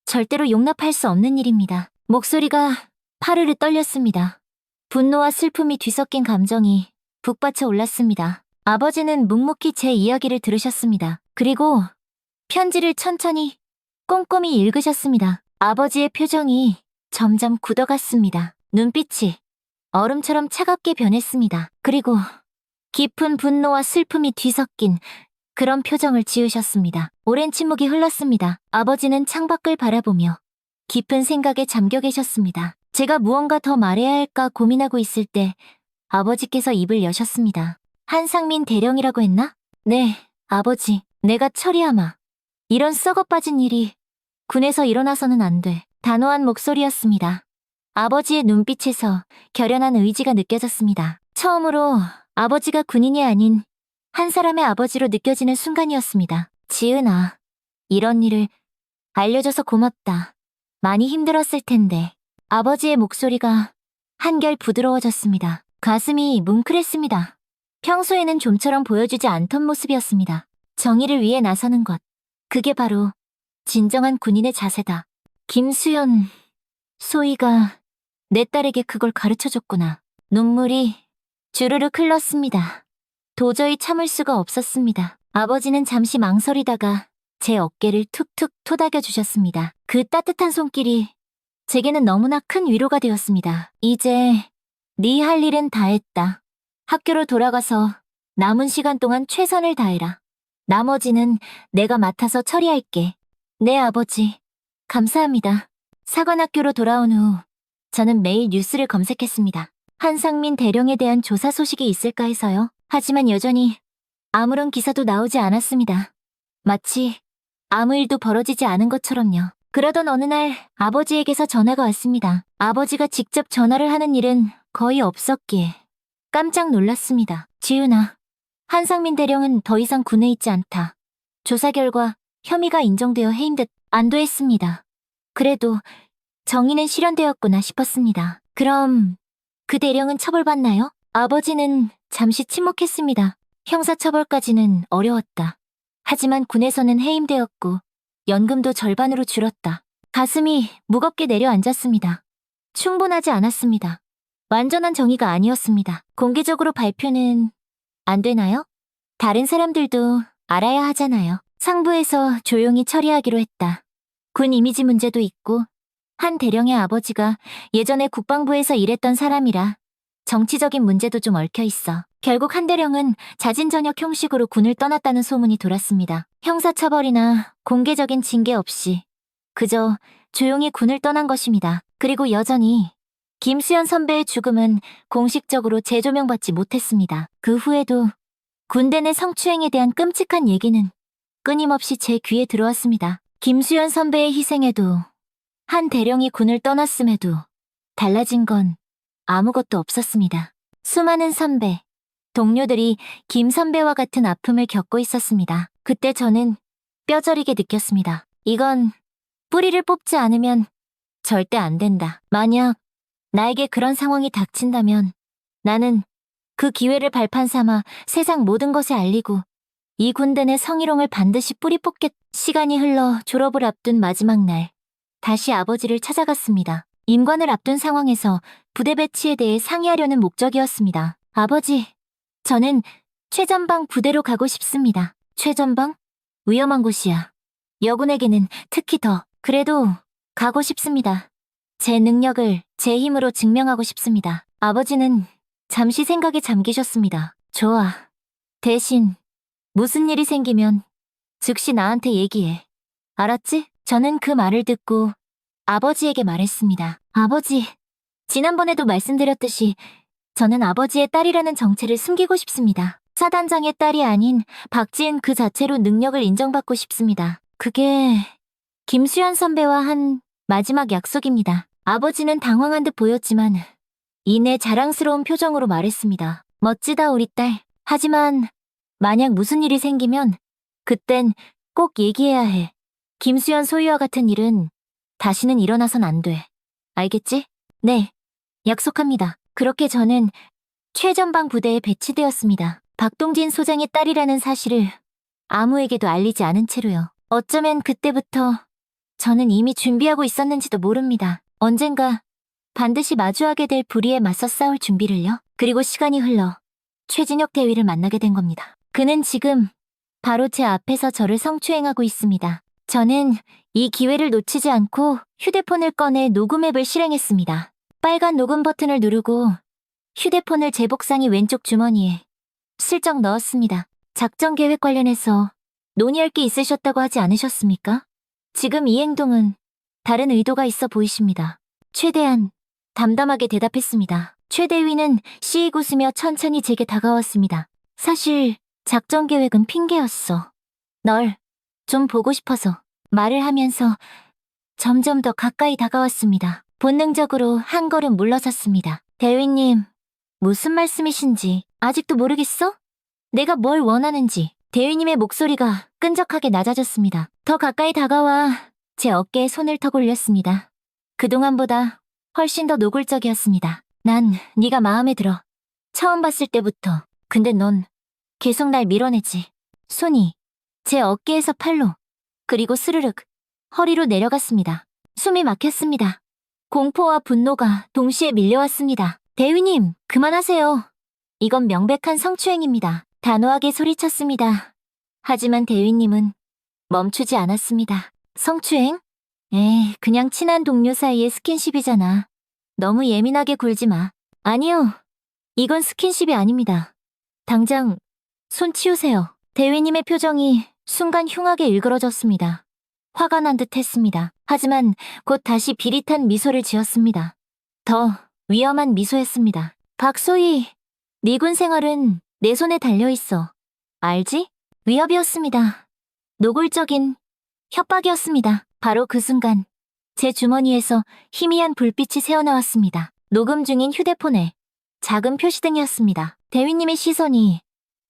절대로 용납할 수 없는 일입니다. 목소리가 파르르 떨렸습니다. 분노와 슬픔이 뒤섞인 감정이 북받쳐 올랐습니다. 아버지는 묵묵히 제 이야기를 들으셨습니다. 그리고 편지를 천천히 꼼꼼히 읽으셨습니다. 아버지의 표정이 점점 굳어갔습니다. 눈빛이 얼음처럼 차갑게 변했습니다. 그리고 깊은 분노와 슬픔이 뒤섞인 그런 표정을 지으셨습니다. 오랜 침묵이 흘렀습니다. 아버지는 창밖을 바라보며 깊은 생각에 잠겨 계셨습니다. 제가 무언가 더 말해야 할까 고민하고 있을 때 아버지께서 입을 여셨습니다. 한상민 대령이라고 했나? 네, 아버지. 내가 처리하마. 이런 썩어빠진 일이 군에서 일어나서는 안 돼. 단호한 목소리였습니다. 아버지의 눈빛에서 결연한 의지가 느껴졌습니다. 처음으로 아버지가 군인이 아닌 한 사람의 아버지로 느껴지는 순간이었습니다. 지은아, 이런 일을 알려줘서 고맙다. 많이 힘들었을 텐데. 아버지의 목소리가 한결 부드러워졌습니다. 가슴이 뭉클했습니다. 평소에는 좀처럼 보여주지 않던 모습이었습니다. 정의를 위해 나서는 것. 그게 바로 진정한 군인의 자세다. 김수현, 소희가 내 딸에게 그걸 가르쳐줬구나. 눈물이 주르륵 흘렀습니다. 도저히 참을 수가 없었습니다. 아버지는 잠시 망설이다가 제 어깨를 툭툭 토닥여 주셨습니다. 그 따뜻한 손길이 제게는 너무나 큰 위로가 되었습니다. 이제 네 할 일은 다 했다. 학교로 돌아가서 남은 시간 동안 최선을 다해라. 나머지는 내가 맡아서 처리할게. 네, 아버지. 감사합니다. 사관학교로 돌아온 후 저는 매일 뉴스를 검색했습니다. 한상민 대령에 대한 조사 소식이 있을까 해서요. 하지만 여전히 아무런 기사도 나오지 않았습니다. 마치 아무 일도 벌어지지 않은 것처럼요. 그러던 어느 날 아버지에게서 전화가 왔습니다. 아버지가 직접 전화를 하는 일은 거의 없었기에 깜짝 놀랐습니다. 지훈아, 한상민 대령은 더 이상 군에 있지 않다. 조사 결과 혐의가 인정되어 해임 듯 안도했습니다. 그래도 정의는 실현되었구나 싶었습니다. 그럼 그 대령은 처벌받나요? 아버지는 잠시 침묵했습니다. 형사처벌까지는 어려웠다. 하지만 군에서는 해임되었고 연금도 절반으로 줄었다. 가슴이 무겁게 내려앉았습니다. 충분하지 않았습니다. 완전한 정의가 아니었습니다. 공개적으로 발표는 안 되나요? 다른 사람들도 알아야 하잖아요. 상부에서 조용히 처리하기로 했다. 군 이미지 문제도 있고 한 대령의 아버지가 예전에 국방부에서 일했던 사람이라 정치적인 문제도 좀 얽혀 있어. 결국 한 대령은 자진전역 형식으로 군을 떠났다는 소문이 돌았습니다. 형사처벌이나 공개적인 징계 없이 그저 조용히 군을 떠난 것입니다. 그리고 여전히 김수현 선배의 죽음은 공식적으로 재조명받지 못했습니다. 그 후에도 군대 내 성추행에 대한 끔찍한 얘기는 끊임없이 제 귀에 들어왔습니다. 김수현 선배의 희생에도 한 대령이 군을 떠났음에도 달라진 건 아무것도 없었습니다. 수많은 선배, 동료들이 김 선배와 같은 아픔을 겪고 있었습니다. 그때 저는 뼈저리게 느꼈습니다. 이건 뿌리를 뽑지 않으면 절대 안 된다. 만약 나에게 그런 상황이 닥친다면 나는 그 기회를 발판 삼아 세상 모든 것에 알리고 이 군대 내 성희롱을 반드시 뿌리 뽑겠. 시간이 흘러 졸업을 앞둔 마지막 날 다시 아버지를 찾아갔습니다. 임관을 앞둔 상황에서 부대 배치에 대해 상의하려는 목적이었습니다. 아버지, 저는 최전방 부대로 가고 싶습니다. 최전방? 위험한 곳이야. 여군에게는 특히 더. 그래도 가고 싶습니다. 제 능력을 제 힘으로 증명하고 싶습니다. 아버지는 잠시 생각에 잠기셨습니다. 좋아. 대신 무슨 일이 생기면 즉시 나한테 얘기해. 알았지? 저는 그 말을 듣고 아버지에게 말했습니다. 아버지, 지난번에도 말씀드렸듯이 저는 아버지의 딸이라는 정체를 숨기고 싶습니다. 사단장의 딸이 아닌 박지은 그 자체로 능력을 인정받고 싶습니다. 그게 김수현 선배와 한 마지막 약속입니다. 아버지는 당황한 듯 보였지만 이내 자랑스러운 표정으로 말했습니다. 멋지다 우리 딸. 하지만 만약 무슨 일이 생기면 그땐 꼭 얘기해야 해. 김수현 소희와 같은 일은 다시는 일어나선 안 돼. 알겠지? 네, 약속합니다. 그렇게 저는 최전방 부대에 배치되었습니다. 박동진 소장의 딸이라는 사실을 아무에게도 알리지 않은 채로요. 어쩌면 그때부터 저는 이미 준비하고 있었는지도 모릅니다. 언젠가 반드시 마주하게 될 불의에 맞서 싸울 준비를요. 그리고 시간이 흘러 최진혁 대위를 만나게 된 겁니다. 그는 지금 바로 제 앞에서 저를 성추행하고 있습니다. 저는 이 기회를 놓치지 않고 휴대폰을 꺼내 녹음 앱을 실행했습니다. 빨간 녹음 버튼을 누르고 휴대폰을 제 복상이 왼쪽 주머니에 슬쩍 넣었습니다. 작전 계획 관련해서 논의할 게 있으셨다고 하지 않으셨습니까? 지금 이 행동은 다른 의도가 있어 보이십니다. 최대한 담담하게 대답했습니다. 최 대위는 씩 웃으며 천천히 제게 다가왔습니다. 사실 작전 계획은 핑계였어. 널 좀 보고 싶어서. 말을 하면서 점점 더 가까이 다가왔습니다. 본능적으로 한 걸음 물러섰습니다. 대위님, 무슨 말씀이신지 아직도 모르겠어? 내가 뭘 원하는지. 대위님의 목소리가 끈적하게 낮아졌습니다. 더 가까이 다가와 제 어깨에 손을 턱 올렸습니다. 그동안보다 훨씬 더 노골적이었습니다. 난 네가 마음에 들어. 처음 봤을 때부터. 근데 넌 계속 날 밀어내지. 손이 제 어깨에서 팔로 그리고 스르륵 허리로 내려갔습니다. 숨이 막혔습니다. 공포와 분노가 동시에 밀려왔습니다. 대위님, 그만하세요. 이건 명백한 성추행입니다. 단호하게 소리쳤습니다. 하지만 대위님은 멈추지 않았습니다. 성추행? 에이, 그냥 친한 동료 사이의 스킨십이잖아. 너무 예민하게 굴지 마. 아니요. 이건 스킨십이 아닙니다. 당장 손 치우세요. 대위님의 표정이 순간 흉하게 일그러졌습니다. 화가 난 듯 했습니다. 하지만 곧 다시 비릿한 미소를 지었습니다. 더 위험한 미소였습니다. 박소희, 네 군 생활은 내 손에 달려있어. 알지? 위협이었습니다. 노골적인 협박이었습니다. 바로 그 순간 제 주머니에서 희미한 불빛이 새어나왔습니다. 녹음 중인 휴대폰에 작은 표시등이었습니다. 대위님의 시선이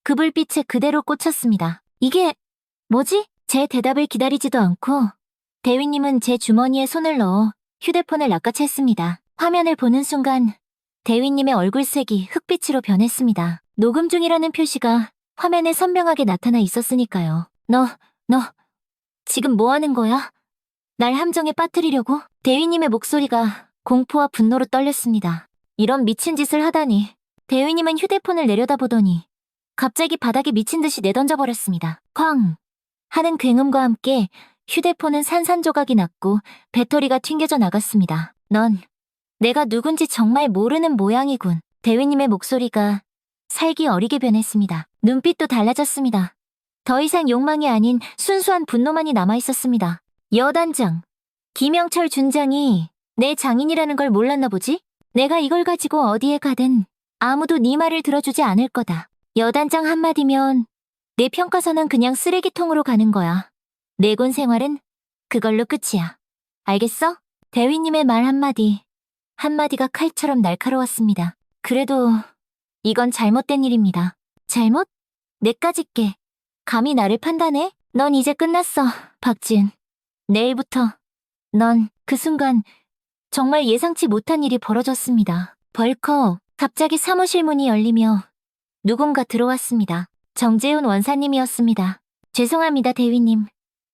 그 불빛에 그대로 꽂혔습니다. 이게 뭐지? 제 대답을 기다리지도 않고 대위님은 제 주머니에 손을 넣어 휴대폰을 낚아챘습니다. 화면을 보는 순간 대위님의 얼굴색이 흑빛으로 변했습니다. 녹음 중이라는 표시가 화면에 선명하게 나타나 있었으니까요. 너 지금 뭐 하는 거야? 날 함정에 빠뜨리려고? 대위님의 목소리가 공포와 분노로 떨렸습니다. 이런 미친 짓을 하다니. 대위님은 휴대폰을 내려다보더니 갑자기 바닥에 미친 듯이 내던져버렸습니다. 쾅! 하는 굉음과 함께 휴대폰은 산산조각이 났고 배터리가 튕겨져 나갔습니다. 넌 내가 누군지 정말 모르는 모양이군. 대위님의 목소리가 살기 어리게 변했습니다. 눈빛도 달라졌습니다. 더 이상 욕망이 아닌 순수한 분노만이 남아있었습니다. 여단장, 김영철 준장이 내 장인이라는 걸 몰랐나 보지? 내가 이걸 가지고 어디에 가든 아무도 네 말을 들어주지 않을 거다. 여단장 한마디면 내 평가서는 그냥 쓰레기통으로 가는 거야. 내 군 생활은 그걸로 끝이야. 알겠어? 대위님의 말 한마디가 칼처럼 날카로웠습니다. 그래도 이건 잘못된 일입니다. 잘못? 내까짓 게 감히 나를 판단해? 넌 이제 끝났어, 박지은. 내일부터 넌 그 순간 정말 예상치 못한 일이 벌어졌습니다. 벌컥 갑자기 사무실 문이 열리며 누군가 들어왔습니다. 정재훈 원사님이었습니다. 죄송합니다, 대위님.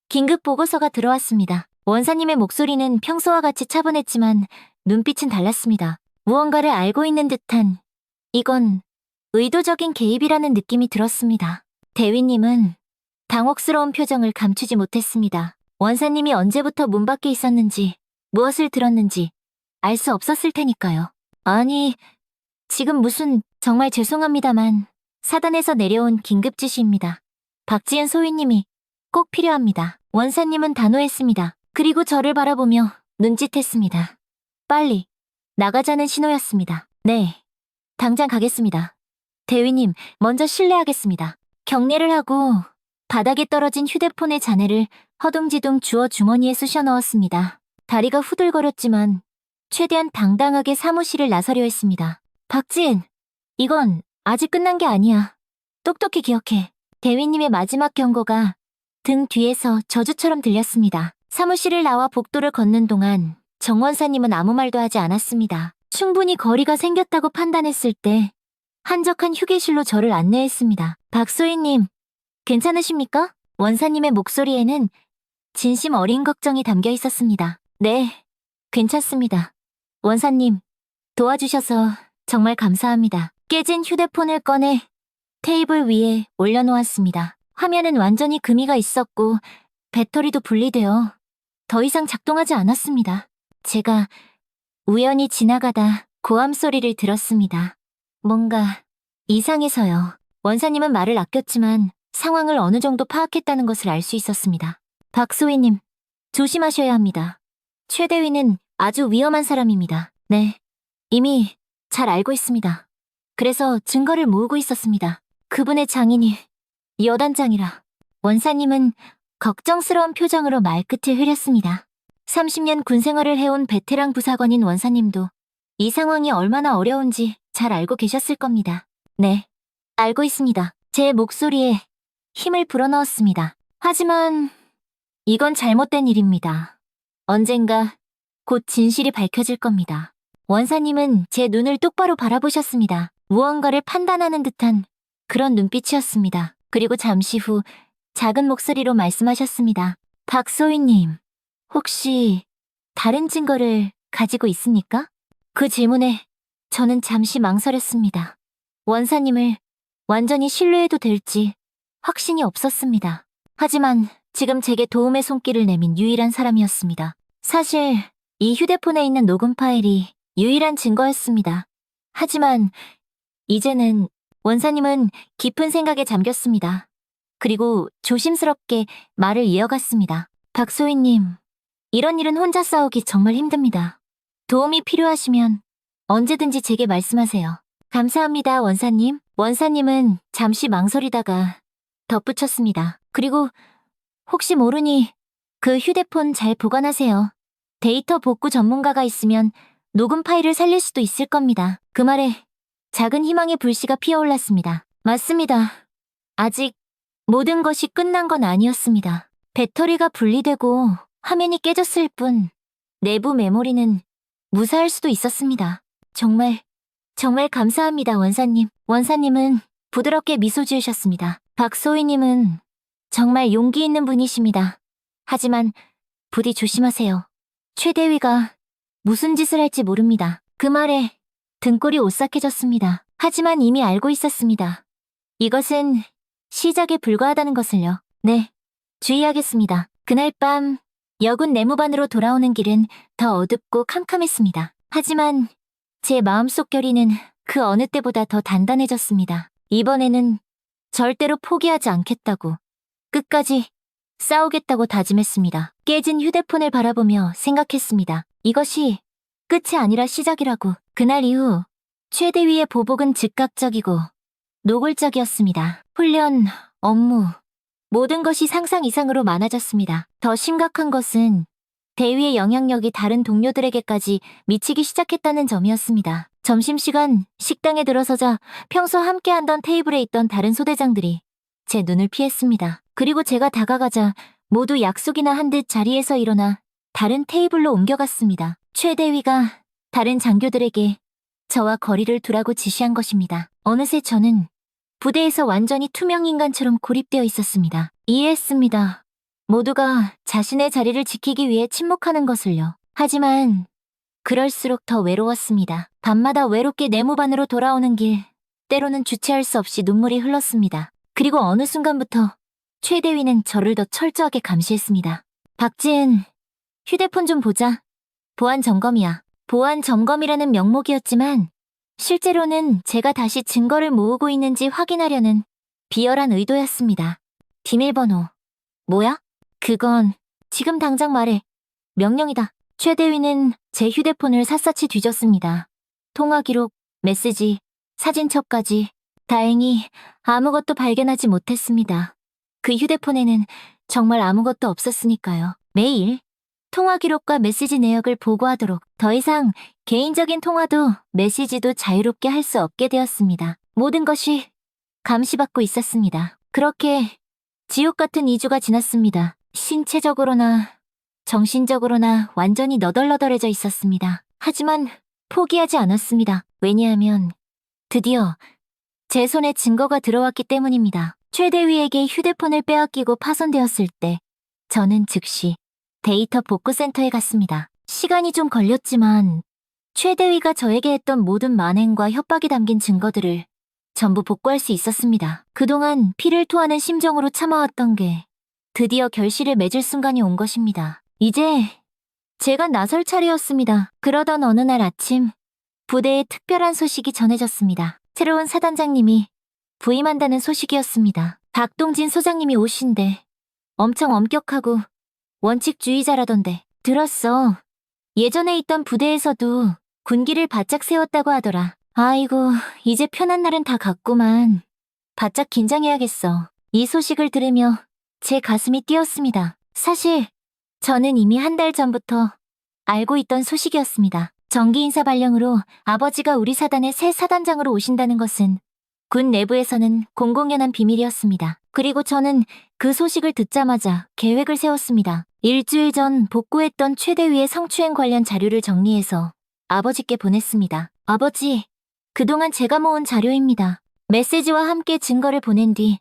긴급 보고서가 들어왔습니다. 원사님의 목소리는 평소와 같이 차분했지만 눈빛은 달랐습니다. 무언가를 알고 있는 듯한 이건 의도적인 개입이라는 느낌이 들었습니다. 대위님은 당혹스러운 표정을 감추지 못했습니다. 원사님이 언제부터 문 밖에 있었는지, 무엇을 들었는지 알 수 없었을 테니까요. 아니, 지금 무슨 정말 죄송합니다만 사단에서 내려온 긴급 지시입니다. 박지은 소위님이 꼭 필요합니다. 원사님은 단호했습니다. 그리고 저를 바라보며 눈짓했습니다. 빨리 나가자는 신호였습니다. 네, 당장 가겠습니다. 대위님, 먼저 실례하겠습니다. 경례를 하고 바닥에 떨어진 휴대폰의 잔해를 허둥지둥 주워 주머니에 쑤셔 넣었습니다. 다리가 후들거렸지만 최대한 당당하게 사무실을 나서려 했습니다. 박지은, 이건 아직 끝난 게 아니야. 똑똑히 기억해. 대위님의 마지막 경고가 등 뒤에서 저주처럼 들렸습니다. 사무실을 나와 복도를 걷는 동안 정 원사님은 아무 말도 하지 않았습니다. 충분히 거리가 생겼다고 판단했을 때 한적한 휴게실로 저를 안내했습니다. 박소희님, 괜찮으십니까? 원사님의 목소리에는 진심 어린 걱정이 담겨 있었습니다. 네, 괜찮습니다. 원사님, 도와주셔서 정말 감사합니다. 깨진 휴대폰을 꺼내 테이블 위에 올려놓았습니다. 화면은 완전히 금이가 있었고 배터리도 분리되어 더 이상 작동하지 않았습니다. 제가 우연히 지나가다 고함 소리를 들었습니다. 뭔가 이상해서요. 원사님은 말을 아꼈지만 상황을 어느 정도 파악했다는 것을 알 수 있었습니다. 박소희님, 조심하셔야 합니다. 최대위는 아주 위험한 사람입니다. 네, 이미 잘 알고 있습니다. 그래서 증거를 모으고 있었습니다. 그분의 장인이 여단장이라. 원사님은 걱정스러운 표정으로 말끝을 흐렸습니다. 30년 군 생활을 해온 베테랑 부사관인 원사님도 이 상황이 얼마나 어려운지 잘 알고 계셨을 겁니다. 네, 알고 있습니다. 제 목소리에 힘을 불어넣었습니다. 하지만 이건 잘못된 일입니다. 언젠가 곧 진실이 밝혀질 겁니다. 원사님은 제 눈을 똑바로 바라보셨습니다. 무언가를 판단하는 듯한 그런 눈빛이었습니다. 그리고 잠시 후 작은 목소리로 말씀하셨습니다. 박소희님, 혹시 다른 증거를 가지고 있습니까? 그 질문에 저는 잠시 망설였습니다. 원사님을 완전히 신뢰해도 될지 확신이 없었습니다. 하지만 지금 제게 도움의 손길을 내민 유일한 사람이었습니다. 사실 이 휴대폰에 있는 녹음 파일이 유일한 증거였습니다. 하지만 이제는 원사님은 깊은 생각에 잠겼습니다. 그리고 조심스럽게 말을 이어갔습니다. 박소희님, 이런 일은 혼자 싸우기 정말 힘듭니다. 도움이 필요하시면 언제든지 제게 말씀하세요. 감사합니다, 원사님. 원사님은 잠시 망설이다가 덧붙였습니다. 그리고 혹시 모르니 그 휴대폰 잘 보관하세요. 데이터 복구 전문가가 있으면 녹음 파일을 살릴 수도 있을 겁니다. 그 말에 작은 희망의 불씨가 피어올랐습니다. 맞습니다. 아직 모든 것이 끝난 건 아니었습니다. 배터리가 분리되고 화면이 깨졌을 뿐 내부 메모리는 무사할 수도 있었습니다. 정말 감사합니다, 원사님. 원사님은 부드럽게 미소 지으셨습니다. 박소희님은 정말 용기 있는 분이십니다. 하지만 부디 조심하세요. 최대위가 무슨 짓을 할지 모릅니다. 그 말에 등골이 오싹해졌습니다. 하지만 이미 알고 있었습니다. 이것은 시작에 불과하다는 것을요. 네, 주의하겠습니다. 그날 밤 여군 내무반으로 돌아오는 길은 더 어둡고 캄캄했습니다. 하지만 제 마음속 결의는 그 어느 때보다 더 단단해졌습니다. 이번에는 절대로 포기하지 않겠다고, 끝까지 싸우겠다고 다짐했습니다. 깨진 휴대폰을 바라보며 생각했습니다. 이것이 끝이 아니라 시작이라고. 그날 이후 최대위의 보복은 즉각적이고 노골적이었습니다. 훈련, 업무, 모든 것이 상상 이상으로 많아졌습니다. 더 심각한 것은 대위의 영향력이 다른 동료들에게까지 미치기 시작했다는 점이었습니다. 점심시간 식당에 들어서자 평소 함께하던 테이블에 있던 다른 소대장들이 제 눈을 피했습니다. 그리고 제가 다가가자 모두 약속이나 한 듯 자리에서 일어나 다른 테이블로 옮겨갔습니다. 최대위가 다른 장교들에게 저와 거리를 두라고 지시한 것입니다. 어느새 저는 부대에서 완전히 투명인간처럼 고립되어 있었습니다. 이해했습니다. 모두가 자신의 자리를 지키기 위해 침묵하는 것을요. 하지만 그럴수록 더 외로웠습니다. 밤마다 외롭게 내무반으로 돌아오는 길, 때로는 주체할 수 없이 눈물이 흘렀습니다. 그리고 어느 순간부터 최대위는 저를 더 철저하게 감시했습니다. 박지은, 휴대폰 좀 보자. 보안 점검이야. 보안 점검이라는 명목이었지만 실제로는 제가 다시 증거를 모으고 있는지 확인하려는 비열한 의도였습니다. 비밀번호. 뭐야? 그건 지금 당장 말해. 명령이다. 최대위는 제 휴대폰을 샅샅이 뒤졌습니다. 통화 기록, 메시지, 사진첩까지. 다행히 아무것도 발견하지 못했습니다. 그 휴대폰에는 정말 아무것도 없었으니까요. 매일 통화 기록과 메시지 내역을 보고하도록, 더 이상 개인적인 통화도 메시지도 자유롭게 할 수 없게 되었습니다. 모든 것이 감시받고 있었습니다. 그렇게 지옥 같은 2주가 지났습니다. 신체적으로나 정신적으로나 완전히 너덜너덜해져 있었습니다. 하지만 포기하지 않았습니다. 왜냐하면 드디어 제 손에 증거가 들어왔기 때문입니다. 최대위에게 휴대폰을 빼앗기고 파손되었을 때 저는 즉시 데이터 복구센터에 갔습니다. 시간이 좀 걸렸지만 최대위가 저에게 했던 모든 만행과 협박이 담긴 증거들을 전부 복구할 수 있었습니다. 그동안 피를 토하는 심정으로 참아왔던 게 드디어 결실을 맺을 순간이 온 것입니다. 이제 제가 나설 차례였습니다. 그러던 어느 날 아침 부대에 특별한 소식이 전해졌습니다. 새로운 사단장님이 부임한다는 소식이었습니다. 박동진 소장님이 오신대. 엄청 엄격하고 원칙주의자라던데. 들었어. 예전에 있던 부대에서도 군기를 바짝 세웠다고 하더라. 아이고, 이제 편한 날은 다 갔구만. 바짝 긴장해야겠어. 이 소식을 들으며 제 가슴이 뛰었습니다. 사실 저는 이미 한 달 전부터 알고 있던 소식이었습니다. 정기 인사 발령으로 아버지가 우리 사단의 새 사단장으로 오신다는 것은 군 내부에서는 공공연한 비밀이었습니다. 그리고 저는 그 소식을 듣자마자 계획을 세웠습니다. 일주일 전 복구했던 최대위의 성추행 관련 자료를 정리해서 아버지께 보냈습니다. 아버지, 그동안 제가 모은 자료입니다. 메시지와 함께 증거를 보낸 뒤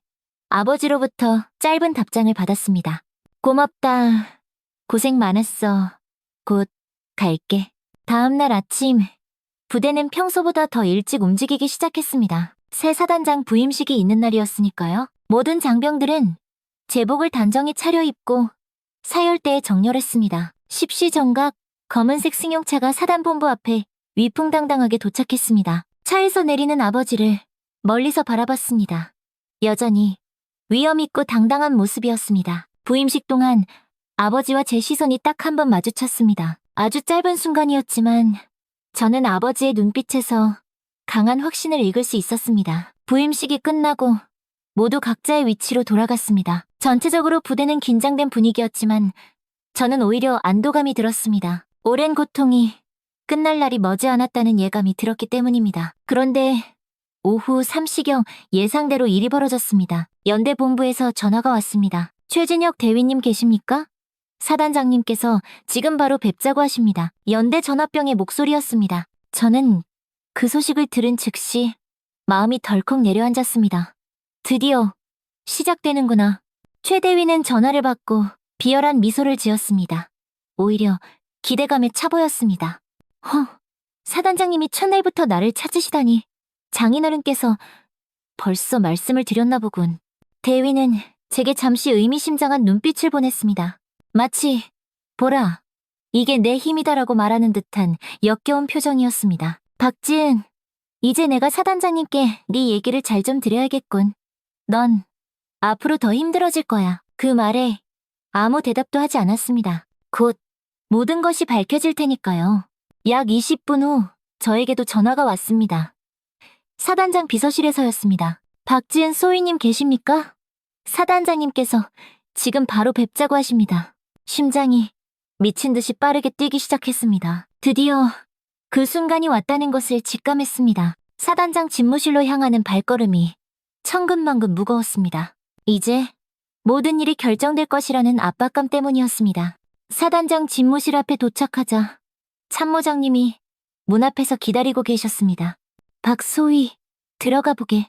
아버지로부터 짧은 답장을 받았습니다. 고맙다. 고생 많았어. 곧 갈게. 다음 날 아침, 부대는 평소보다 더 일찍 움직이기 시작했습니다. 새 사단장 부임식이 있는 날이었으니까요. 모든 장병들은 제복을 단정히 차려입고 사열대에 정렬했습니다. 십시정각 검은색 승용차가 사단본부 앞에 위풍당당하게 도착했습니다. 차에서 내리는 아버지를 멀리서 바라봤습니다. 여전히 위엄있고 당당한 모습이었습니다. 부임식 동안 아버지와 제 시선이 딱 한 번 마주쳤습니다. 아주 짧은 순간이었지만 저는 아버지의 눈빛에서 강한 확신을 읽을 수 있었습니다. 부임식이 끝나고 모두 각자의 위치로 돌아갔습니다. 전체적으로 부대는 긴장된 분위기였지만 저는 오히려 안도감이 들었습니다. 오랜 고통이 끝날 날이 머지않았다는 예감이 들었기 때문입니다. 그런데 오후 3시경 예상대로 일이 벌어졌습니다. 연대 본부에서 전화가 왔습니다. 최진혁 대위님 계십니까? 사단장님께서 지금 바로 뵙자고 하십니다. 연대 전화병의 목소리였습니다. 저는 그 소식을 들은 즉시 마음이 덜컥 내려앉았습니다. 드디어 시작되는구나. 최 대위는 전화를 받고 비열한 미소를 지었습니다. 오히려 기대감에 차 보였습니다. 사단장님이 첫날부터 나를 찾으시다니. 장인어른께서 벌써 말씀을 드렸나 보군. 대위는 제게 잠시 의미심장한 눈빛을 보냈습니다. 마치 보라, 이게 내 힘이다라고 말하는 듯한 역겨운 표정이었습니다. 박지은, 이제 내가 사단장님께 네 얘기를 잘 좀 드려야겠군. 넌 앞으로 더 힘들어질 거야. 그 말에 아무 대답도 하지 않았습니다. 곧 모든 것이 밝혀질 테니까요. 약 20분 후 저에게도 전화가 왔습니다. 사단장 비서실에서였습니다. 박지은 소위님 계십니까? 사단장님께서 지금 바로 뵙자고 하십니다. 심장이 미친 듯이 빠르게 뛰기 시작했습니다. 드디어 그 순간이 왔다는 것을 직감했습니다. 사단장 집무실로 향하는 발걸음이 천근만근 무거웠습니다. 이제 모든 일이 결정될 것이라는 압박감 때문이었습니다. 사단장 집무실 앞에 도착하자 참모장님이 문 앞에서 기다리고 계셨습니다. 박소희, 들어가 보게.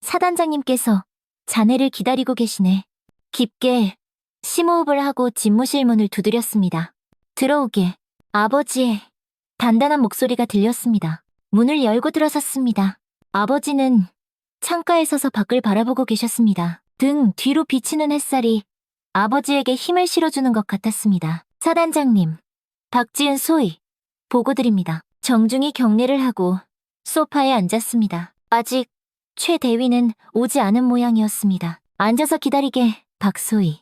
사단장님께서 자네를 기다리고 계시네. 깊게 심호흡을 하고 집무실 문을 두드렸습니다. 들어오게. 아버지의 단단한 목소리가 들렸습니다. 문을 열고 들어섰습니다. 아버지는 창가에 서서 밖을 바라보고 계셨습니다. 등 뒤로 비치는 햇살이 아버지에게 힘을 실어주는 것 같았습니다. 사단장님, 박지은 소위, 보고드립니다. 정중히 경례를 하고 소파에 앉았습니다. 아직 최 대위는 오지 않은 모양이었습니다. 앉아서 기다리게, 박소희.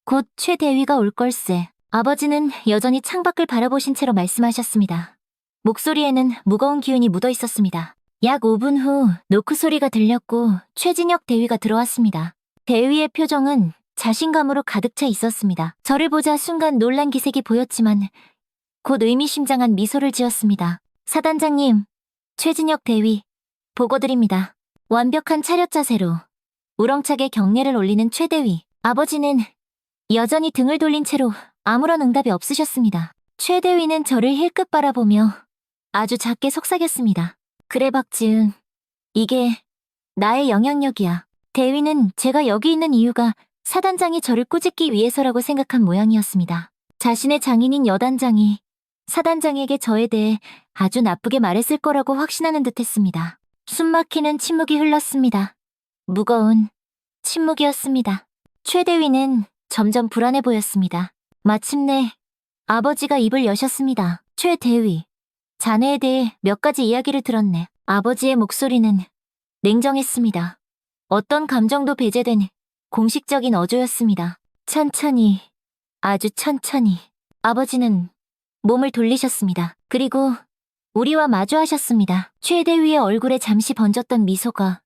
곧 최 대위가 올 걸세. 아버지는 여전히 창밖을 바라보신 채로 말씀하셨습니다. 목소리에는 무거운 기운이 묻어 있었습니다. 약 5분 후 노크 소리가 들렸고 최진혁 대위가 들어왔습니다. 대위의 표정은 자신감으로 가득 차 있었습니다. 저를 보자 순간 놀란 기색이 보였지만 곧 의미심장한 미소를 지었습니다. 사단장님, 최진혁 대위, 보고드립니다. 완벽한 차렷 자세로 우렁차게 경례를 올리는 최 대위. 아버지는 여전히 등을 돌린 채로 아무런 응답이 없으셨습니다. 최 대위는 저를 힐끗 바라보며 아주 작게 속삭였습니다. 그래 박지은, 이게 나의 영향력이야. 대위는 제가 여기 있는 이유가 사단장이 저를 꾸짖기 위해서라고 생각한 모양이었습니다. 자신의 장인인 여단장이 사단장에게 저에 대해 아주 나쁘게 말했을 거라고 확신하는 듯했습니다. 숨막히는 침묵이 흘렀습니다. 무거운 침묵이었습니다. 최 대위는 점점 불안해 보였습니다. 마침내 아버지가 입을 여셨습니다. 최 대위, 자네에 대해 몇 가지 이야기를 들었네. 아버지의 목소리는 냉정했습니다. 어떤 감정도 배제된 공식적인 어조였습니다. 천천히, 아주 천천히. 아버지는 몸을 돌리셨습니다. 그리고 우리와 마주하셨습니다. 최 대위의 얼굴에 잠시 번졌던 미소가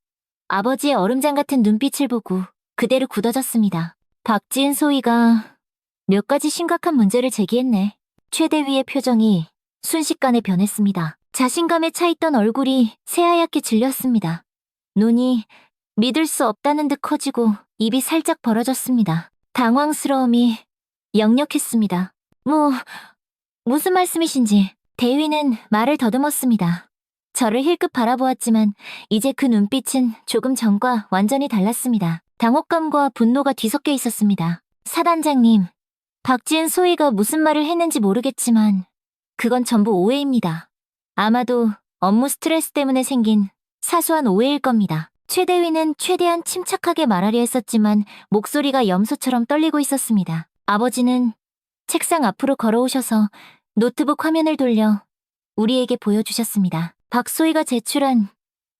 아버지의 얼음장 같은 눈빛을 보고 그대로 굳어졌습니다. 박지은 소위가 몇 가지 심각한 문제를 제기했네. 최 대위의 표정이 순식간에 변했습니다. 자신감에 차있던 얼굴이 새하얗게 질렸습니다. 눈이 믿을 수 없다는 듯 커지고 입이 살짝 벌어졌습니다. 당황스러움이 역력했습니다. 무슨 말씀이신지. 대위는 말을 더듬었습니다. 저를 힐끗 바라보았지만 이제 그 눈빛은 조금 전과 완전히 달랐습니다. 당혹감과 분노가 뒤섞여 있었습니다. 사단장님, 박지은 소희가 무슨 말을 했는지 모르겠지만 그건 전부 오해입니다. 아마도 업무 스트레스 때문에 생긴 사소한 오해일 겁니다. 최대위는 최대한 침착하게 말하려 했었지만 목소리가 염소처럼 떨리고 있었습니다. 아버지는 책상 앞으로 걸어오셔서 노트북 화면을 돌려 우리에게 보여주셨습니다. 박소희가 제출한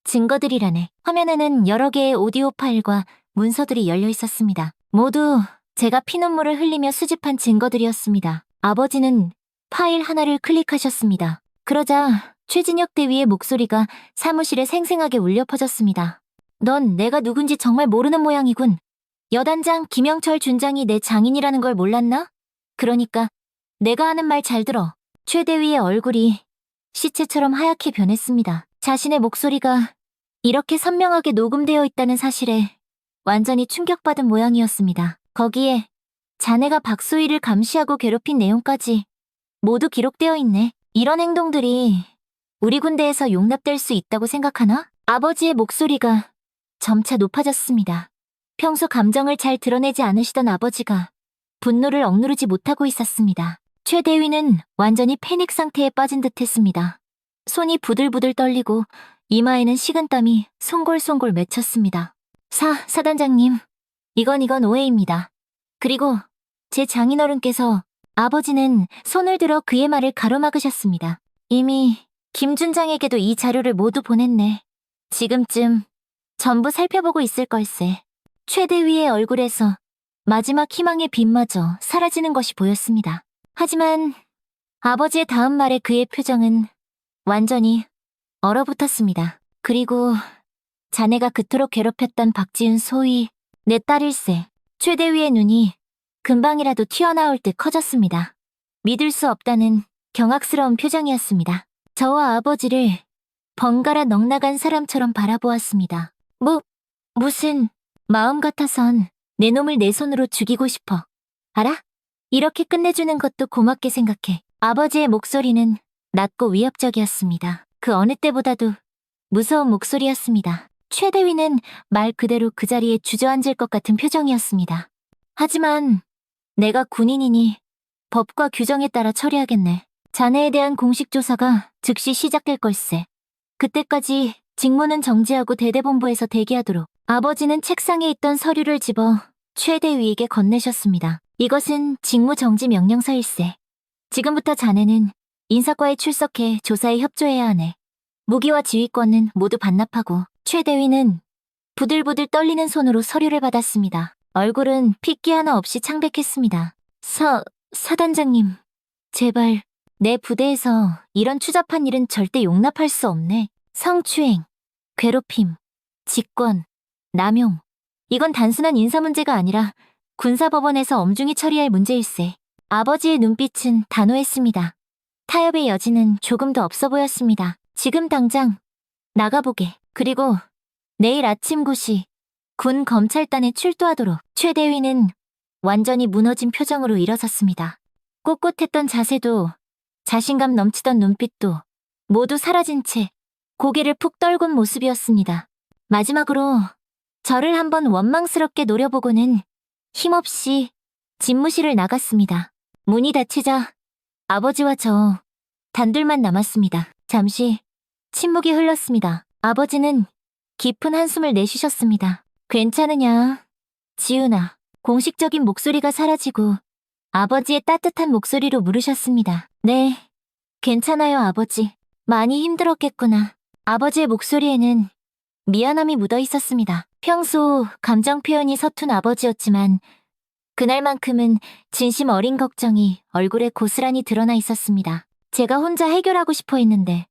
증거들이라네. 화면에는 여러 개의 오디오 파일과 문서들이 열려 있었습니다. 모두 제가 피눈물을 흘리며 수집한 증거들이었습니다. 아버지는 파일 하나를 클릭하셨습니다. 그러자 최진혁 대위의 목소리가 사무실에 생생하게 울려 퍼졌습니다. 넌 내가 누군지 정말 모르는 모양이군. 여단장 김영철 준장이 내 장인이라는 걸 몰랐나? 그러니까 내가 하는 말 잘 들어. 최 대위의 얼굴이 시체처럼 하얗게 변했습니다. 자신의 목소리가 이렇게 선명하게 녹음되어 있다는 사실에 완전히 충격받은 모양이었습니다. 거기에 자네가 박소희를 감시하고 괴롭힌 내용까지 모두 기록되어 있네. 이런 행동들이 우리 군대에서 용납될 수 있다고 생각하나? 아버지의 목소리가 점차 높아졌습니다. 평소 감정을 잘 드러내지 않으시던 아버지가 분노를 억누르지 못하고 있었습니다. 최 대위는 완전히 패닉 상태에 빠진 듯했습니다. 손이 부들부들 떨리고 이마에는 식은땀이 송골송골 맺혔습니다. 사단장님, 이건 오해입니다. 그리고 제 장인어른께서 아버지는 손을 들어 그의 말을 가로막으셨습니다. 이미 김 준장에게도 이 자료를 모두 보냈네. 지금쯤 전부 살펴보고 있을 걸세. 최 대위의 얼굴에서 마지막 희망의 빛마저 사라지는 것이 보였습니다. 하지만 아버지의 다음 말에 그의 표정은 완전히 얼어붙었습니다. 그리고 자네가 그토록 괴롭혔던 박지은 소희, 내 딸일세. 최 대위의 눈이 금방이라도 튀어나올 듯 커졌습니다. 믿을 수 없다는 경악스러운 표정이었습니다. 저와 아버지를 번갈아 넉나간 사람처럼 바라보았습니다. 무슨 마음 같아선 내 놈을 내 손으로 죽이고 싶어. 알아? 이렇게 끝내주는 것도 고맙게 생각해. 아버지의 목소리는 낮고 위협적이었습니다. 그 어느 때보다도 무서운 목소리였습니다. 최 대위는 말 그대로 그 자리에 주저앉을 것 같은 표정이었습니다. 하지만 내가 군인이니 법과 규정에 따라 처리하겠네. 자네에 대한 공식 조사가 즉시 시작될 걸세. 그때까지 직무는 정지하고 대대본부에서 대기하도록. 아버지는 책상에 있던 서류를 집어 최 대위에게 건네셨습니다. 이것은 직무 정지 명령서일세. 지금부터 자네는 인사과에 출석해 조사에 협조해야 하네. 무기와 지휘권은 모두 반납하고. 최 대위는 부들부들 떨리는 손으로 서류를 받았습니다. 얼굴은 핏기 하나 없이 창백했습니다. 사단장님, 제발 내 부대에서 이런 추잡한 일은 절대 용납할 수 없네. 성추행, 괴롭힘, 직권, 남용. 이건 단순한 인사 문제가 아니라 군사법원에서 엄중히 처리할 문제일세. 아버지의 눈빛은 단호했습니다. 타협의 여지는 조금도 없어 보였습니다. 지금 당장 나가보게. 그리고 내일 아침 9시 군 검찰단에 출두하도록. 최 대위는 완전히 무너진 표정으로 일어섰습니다. 꼿꼿했던 자세도 자신감 넘치던 눈빛도 모두 사라진 채 고개를 푹 떨군 모습이었습니다. 마지막으로 저를 한번 원망스럽게 노려보고는 힘없이 집무실을 나갔습니다. 문이 닫히자 아버지와 저 단둘만 남았습니다. 잠시 침묵이 흘렀습니다. 아버지는 깊은 한숨을 내쉬셨습니다. 괜찮으냐, 지훈아. 공식적인 목소리가 사라지고 아버지의 따뜻한 목소리로 물으셨습니다. 네, 괜찮아요, 아버지. 많이 힘들었겠구나. 아버지의 목소리에는 미안함이 묻어 있었습니다. 평소 감정 표현이 서툰 아버지였지만 그날만큼은 진심 어린 걱정이 얼굴에 고스란히 드러나 있었습니다. 제가 혼자 해결하고 싶어 했는데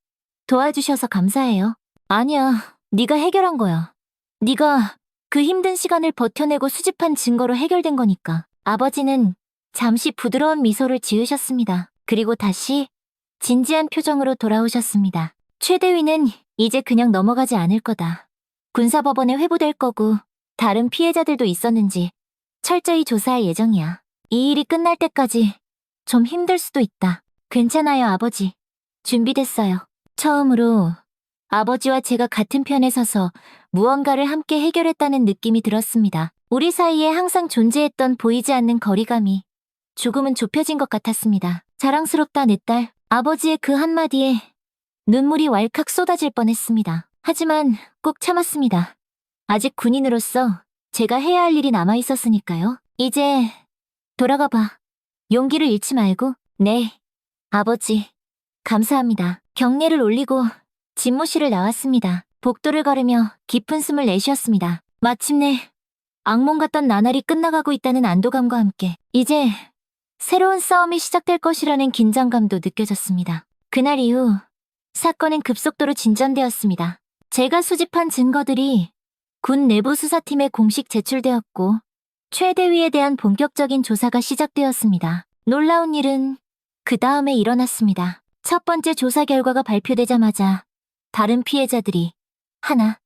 도와주셔서 감사해요. 아니야, 네가 해결한 거야. 네가 그 힘든 시간을 버텨내고 수집한 증거로 해결된 거니까. 아버지는 잠시 부드러운 미소를 지으셨습니다. 그리고 다시 진지한 표정으로 돌아오셨습니다. 최 대위는 이제 그냥 넘어가지 않을 거다. 군사법원에 회부될 거고 다른 피해자들도 있었는지 철저히 조사할 예정이야. 이 일이 끝날 때까지 좀 힘들 수도 있다. 괜찮아요, 아버지. 준비됐어요. 처음으로 아버지와 제가 같은 편에 서서 무언가를 함께 해결했다는 느낌이 들었습니다. 우리 사이에 항상 존재했던 보이지 않는 거리감이 조금은 좁혀진 것 같았습니다. 자랑스럽다, 내 딸. 아버지의 그 한마디에 눈물이 왈칵 쏟아질 뻔했습니다. 하지만 꼭 참았습니다. 아직 군인으로서 제가 해야 할 일이 남아 있었으니까요. 이제 돌아가 봐. 용기를 잃지 말고. 네, 아버지. 감사합니다. 경례를 올리고 집무실을 나왔습니다. 복도를 걸으며 깊은 숨을 내쉬었습니다. 마침내 악몽 같던 나날이 끝나가고 있다는 안도감과 함께 이제 새로운 싸움이 시작될 것이라는 긴장감도 느껴졌습니다. 그날 이후 사건은 급속도로 진전되었습니다. 제가 수집한 증거들이 군 내부 수사팀에 공식 제출되었고 최대위에 대한 본격적인 조사가 시작되었습니다. 놀라운 일은 그 다음에 일어났습니다. 첫 번째 조사 결과가 발표되자마자 다른 피해자들이 하나,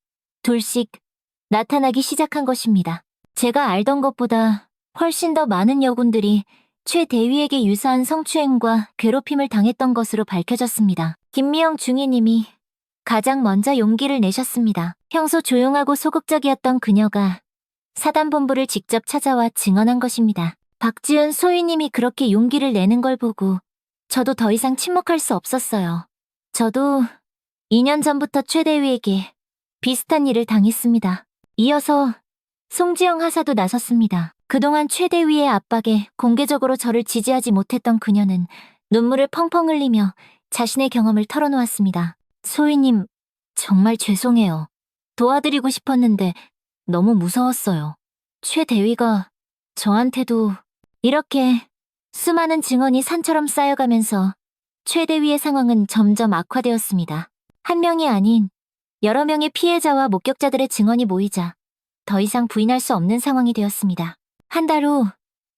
둘씩 나타나기 시작한 것입니다. 제가 알던 것보다 훨씬 더 많은 여군들이 최 대위에게 유사한 성추행과 괴롭힘을 당했던 것으로 밝혀졌습니다. 김미영 중위님이 가장 먼저 용기를 내셨습니다. 평소 조용하고 소극적이었던 그녀가 사단본부를 직접 찾아와 증언한 것입니다. 박지은 소위님이 그렇게 용기를 내는 걸 보고 저도 더 이상 침묵할 수 없었어요. 저도 2년 전부터 최 대위에게 비슷한 일을 당했습니다. 이어서 송지영 하사도 나섰습니다. 그동안 최 대위의 압박에 공개적으로 저를 지지하지 못했던 그녀는 눈물을 펑펑 흘리며 자신의 경험을 털어놓았습니다. 소희님, 정말 죄송해요. 도와드리고 싶었는데 너무 무서웠어요. 최 대위가 저한테도 이렇게 수많은 증언이 산처럼 쌓여가면서 최 대위의 상황은 점점 악화되었습니다. 한 명이 아닌 여러 명의 피해자와 목격자들의 증언이 모이자 더 이상 부인할 수 없는 상황이 되었습니다. 한 달 후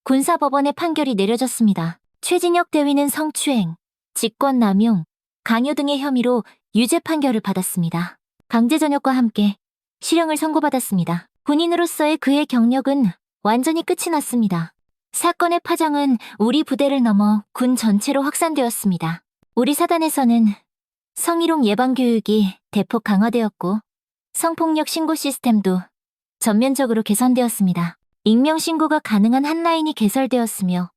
군사법원의 판결이 내려졌습니다. 최진혁 대위는 성추행, 직권남용, 강요 등의 혐의로 유죄 판결을 받았습니다. 강제전역과 함께 실형을 선고받았습니다. 군인으로서의 그의 경력은 완전히 끝이 났습니다. 사건의 파장은 우리 부대를 넘어 군 전체로 확산되었습니다. 우리 사단에서는 성희롱 예방 교육이 대폭 강화되었고 성폭력 신고 시스템도 전면적으로 개선되었습니다. 익명 신고가 가능한 한라인이 개설되었으며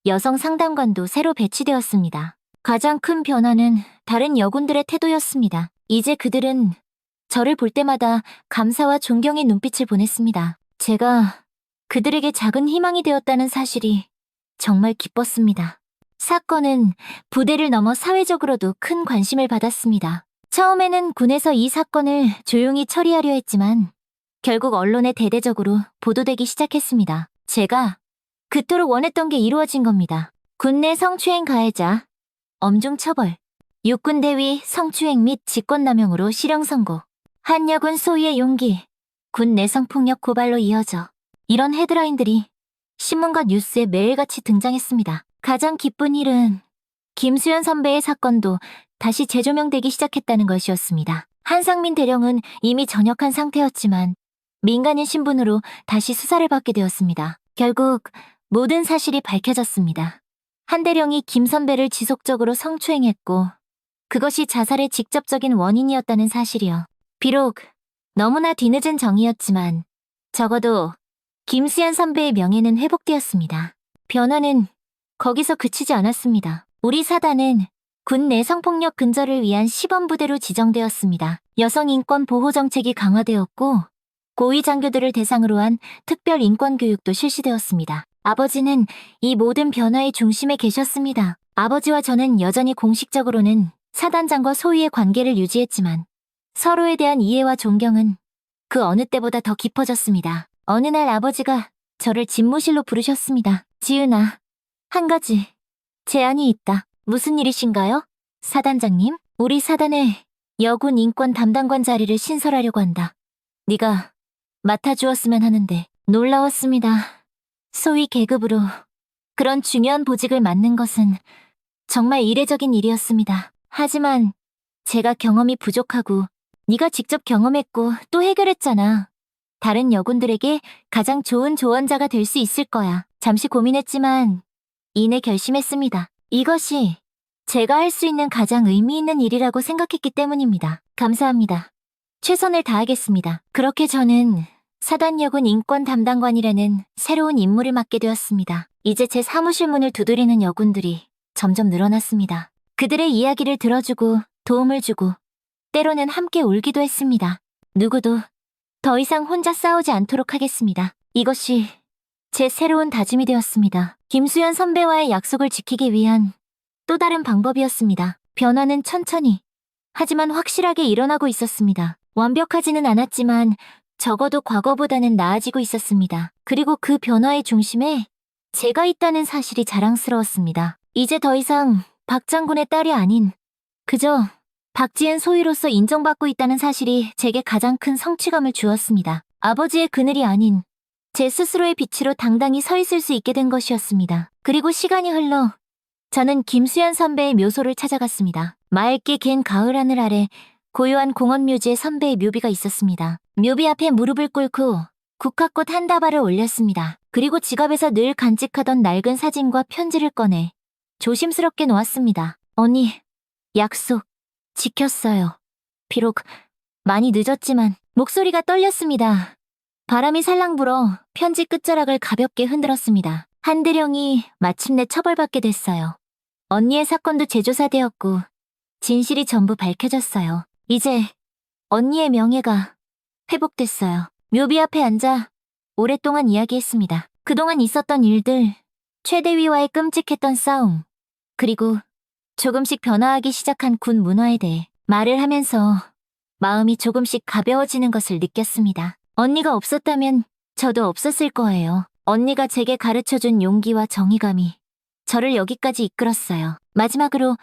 여성 상담관도 새로 배치되었습니다. 가장 큰 변화는 다른 여군들의 태도였습니다. 이제 그들은 저를 볼 때마다 감사와 존경의 눈빛을 보냈습니다. 제가 그들에게 작은 희망이 되었다는 사실이 정말 기뻤습니다. 사건은 부대를 넘어 사회적으로도 큰 관심을 받았습니다. 처음에는 군에서 이 사건을 조용히 처리하려 했지만 결국 언론에 대대적으로 보도되기 시작했습니다. 제가 그토록 원했던 게 이루어진 겁니다. 군내 성추행 가해자, 엄중 처벌, 육군 대위 성추행 및 직권남용으로 실형 선고, 한여군 소위의 용기, 군 내 성폭력 고발로 이어져 이런 헤드라인들이 신문과 뉴스에 매일같이 등장했습니다. 가장 기쁜 일은 김수현 선배의 사건도 다시 재조명되기 시작했다는 것이었습니다. 한상민 대령은 이미 전역한 상태였지만 민간인 신분으로 다시 수사를 받게 되었습니다. 결국 모든 사실이 밝혀졌습니다. 한 대령이 김 선배를 지속적으로 성추행했고 그것이 자살의 직접적인 원인이었다는 사실이요. 비록 너무나 뒤늦은 정의였지만 적어도 김수현 선배의 명예는 회복되었습니다. 변화는 거기서 그치지 않았습니다. 우리 사단은 군 내 성폭력 근절을 위한 시범부대로 지정되었습니다. 여성 인권 보호 정책이 강화되었고 고위 장교들을 대상으로 한 특별 인권 교육도 실시되었습니다. 아버지는 이 모든 변화의 중심에 계셨습니다. 아버지와 저는 여전히 공식적으로는 사단장과 소위의 관계를 유지했지만 서로에 대한 이해와 존경은 그 어느 때보다 더 깊어졌습니다. 어느 날 아버지가 저를 집무실로 부르셨습니다. 지은아, 한 가지 제안이 있다. 무슨 일이신가요? 사단장님, 우리 사단에 여군 인권 담당관 자리를 신설하려고 한다. 네가 맡아주었으면 하는데. 놀라웠습니다. 소위 계급으로 그런 중요한 보직을 맡는 것은 정말 이례적인 일이었습니다. 하지만 제가 경험이 부족하고 네가 직접 경험했고 또 해결했잖아. 다른 여군들에게 가장 좋은 조언자가 될 수 있을 거야. 잠시 고민했지만 이내 결심했습니다. 이것이 제가 할 수 있는 가장 의미 있는 일이라고 생각했기 때문입니다. 감사합니다. 최선을 다하겠습니다. 그렇게 저는 사단여군 인권 담당관이라는 새로운 임무를 맡게 되었습니다. 이제 제 사무실 문을 두드리는 여군들이 점점 늘어났습니다. 그들의 이야기를 들어주고 도움을 주고 때로는 함께 울기도 했습니다. 누구도 더 이상 혼자 싸우지 않도록 하겠습니다. 이것이 제 새로운 다짐이 되었습니다. 김수현 선배와의 약속을 지키기 위한 또 다른 방법이었습니다. 변화는 천천히, 하지만 확실하게 일어나고 있었습니다. 완벽하지는 않았지만 적어도 과거보다는 나아지고 있었습니다. 그리고 그 변화의 중심에 제가 있다는 사실이 자랑스러웠습니다. 이제 더 이상 박 장군의 딸이 아닌 그저 박지은 소유로서 인정받고 있다는 사실이 제게 가장 큰 성취감을 주었습니다. 아버지의 그늘이 아닌 제 스스로의 빛으로 당당히 서 있을 수 있게 된 것이었습니다. 그리고 시간이 흘러 저는 김수현 선배의 묘소를 찾아갔습니다. 맑게 갠 가을 하늘 아래 고요한 공원 묘지에 선배의 묘비가 있었습니다. 묘비 앞에 무릎을 꿇고 국화꽃 한 다발을 올렸습니다. 그리고 지갑에서 늘 간직하던 낡은 사진과 편지를 꺼내 조심스럽게 놓았습니다. 언니, 약속 지켰어요. 비록 많이 늦었지만 목소리가 떨렸습니다. 바람이 살랑 불어 편지 끝자락을 가볍게 흔들었습니다. 한대령이 마침내 처벌받게 됐어요. 언니의 사건도 재조사되었고 진실이 전부 밝혀졌어요. 이제 언니의 명예가 회복됐어요. 묘비 앞에 앉아 오랫동안 이야기했습니다. 그동안 있었던 일들, 최대위와의 끔찍했던 싸움, 그리고 조금씩 변화하기 시작한 군 문화에 대해 말을 하면서 마음이 조금씩 가벼워지는 것을 느꼈습니다. 언니가 없었다면 저도 없었을 거예요. 언니가 제게 가르쳐준 용기와 정의감이 저를 여기까지 이끌었어요. 마지막으로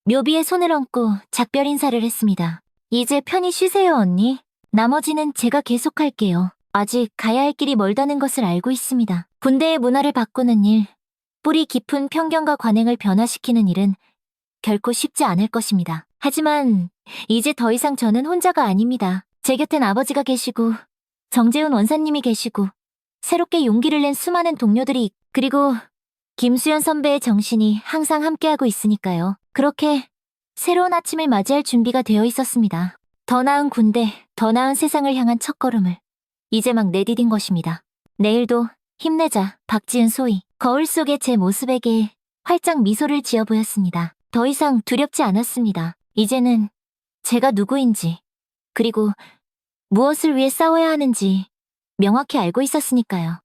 묘비의 손을 얹고 작별 인사를 했습니다. 이제 편히 쉬세요, 언니. 나머지는 제가 계속할게요. 아직 가야 할 길이 멀다는 것을 알고 있습니다. 군대의 문화를 바꾸는 일, 뿌리 깊은 편견과 관행을 변화시키는 일은 결코 쉽지 않을 것입니다. 하지만 이제 더 이상 저는 혼자가 아닙니다. 제 곁엔 아버지가 계시고 정재훈 원사님이 계시고 새롭게 용기를 낸 수많은 동료들이 그리고 김수현 선배의 정신이 항상 함께하고 있으니까요. 그렇게 새로운 아침을 맞이할 준비가 되어 있었습니다. 더 나은 군대, 더 나은 세상을 향한 첫걸음을 이제 막 내디딘 것입니다. 내일도 힘내자, 박지은 소위. 거울 속의 제 모습에게 활짝 미소를 지어 보였습니다. 더 이상 두렵지 않았습니다. 이제는 제가 누구인지, 그리고 무엇을 위해 싸워야 하는지 명확히 알고 있었으니까요.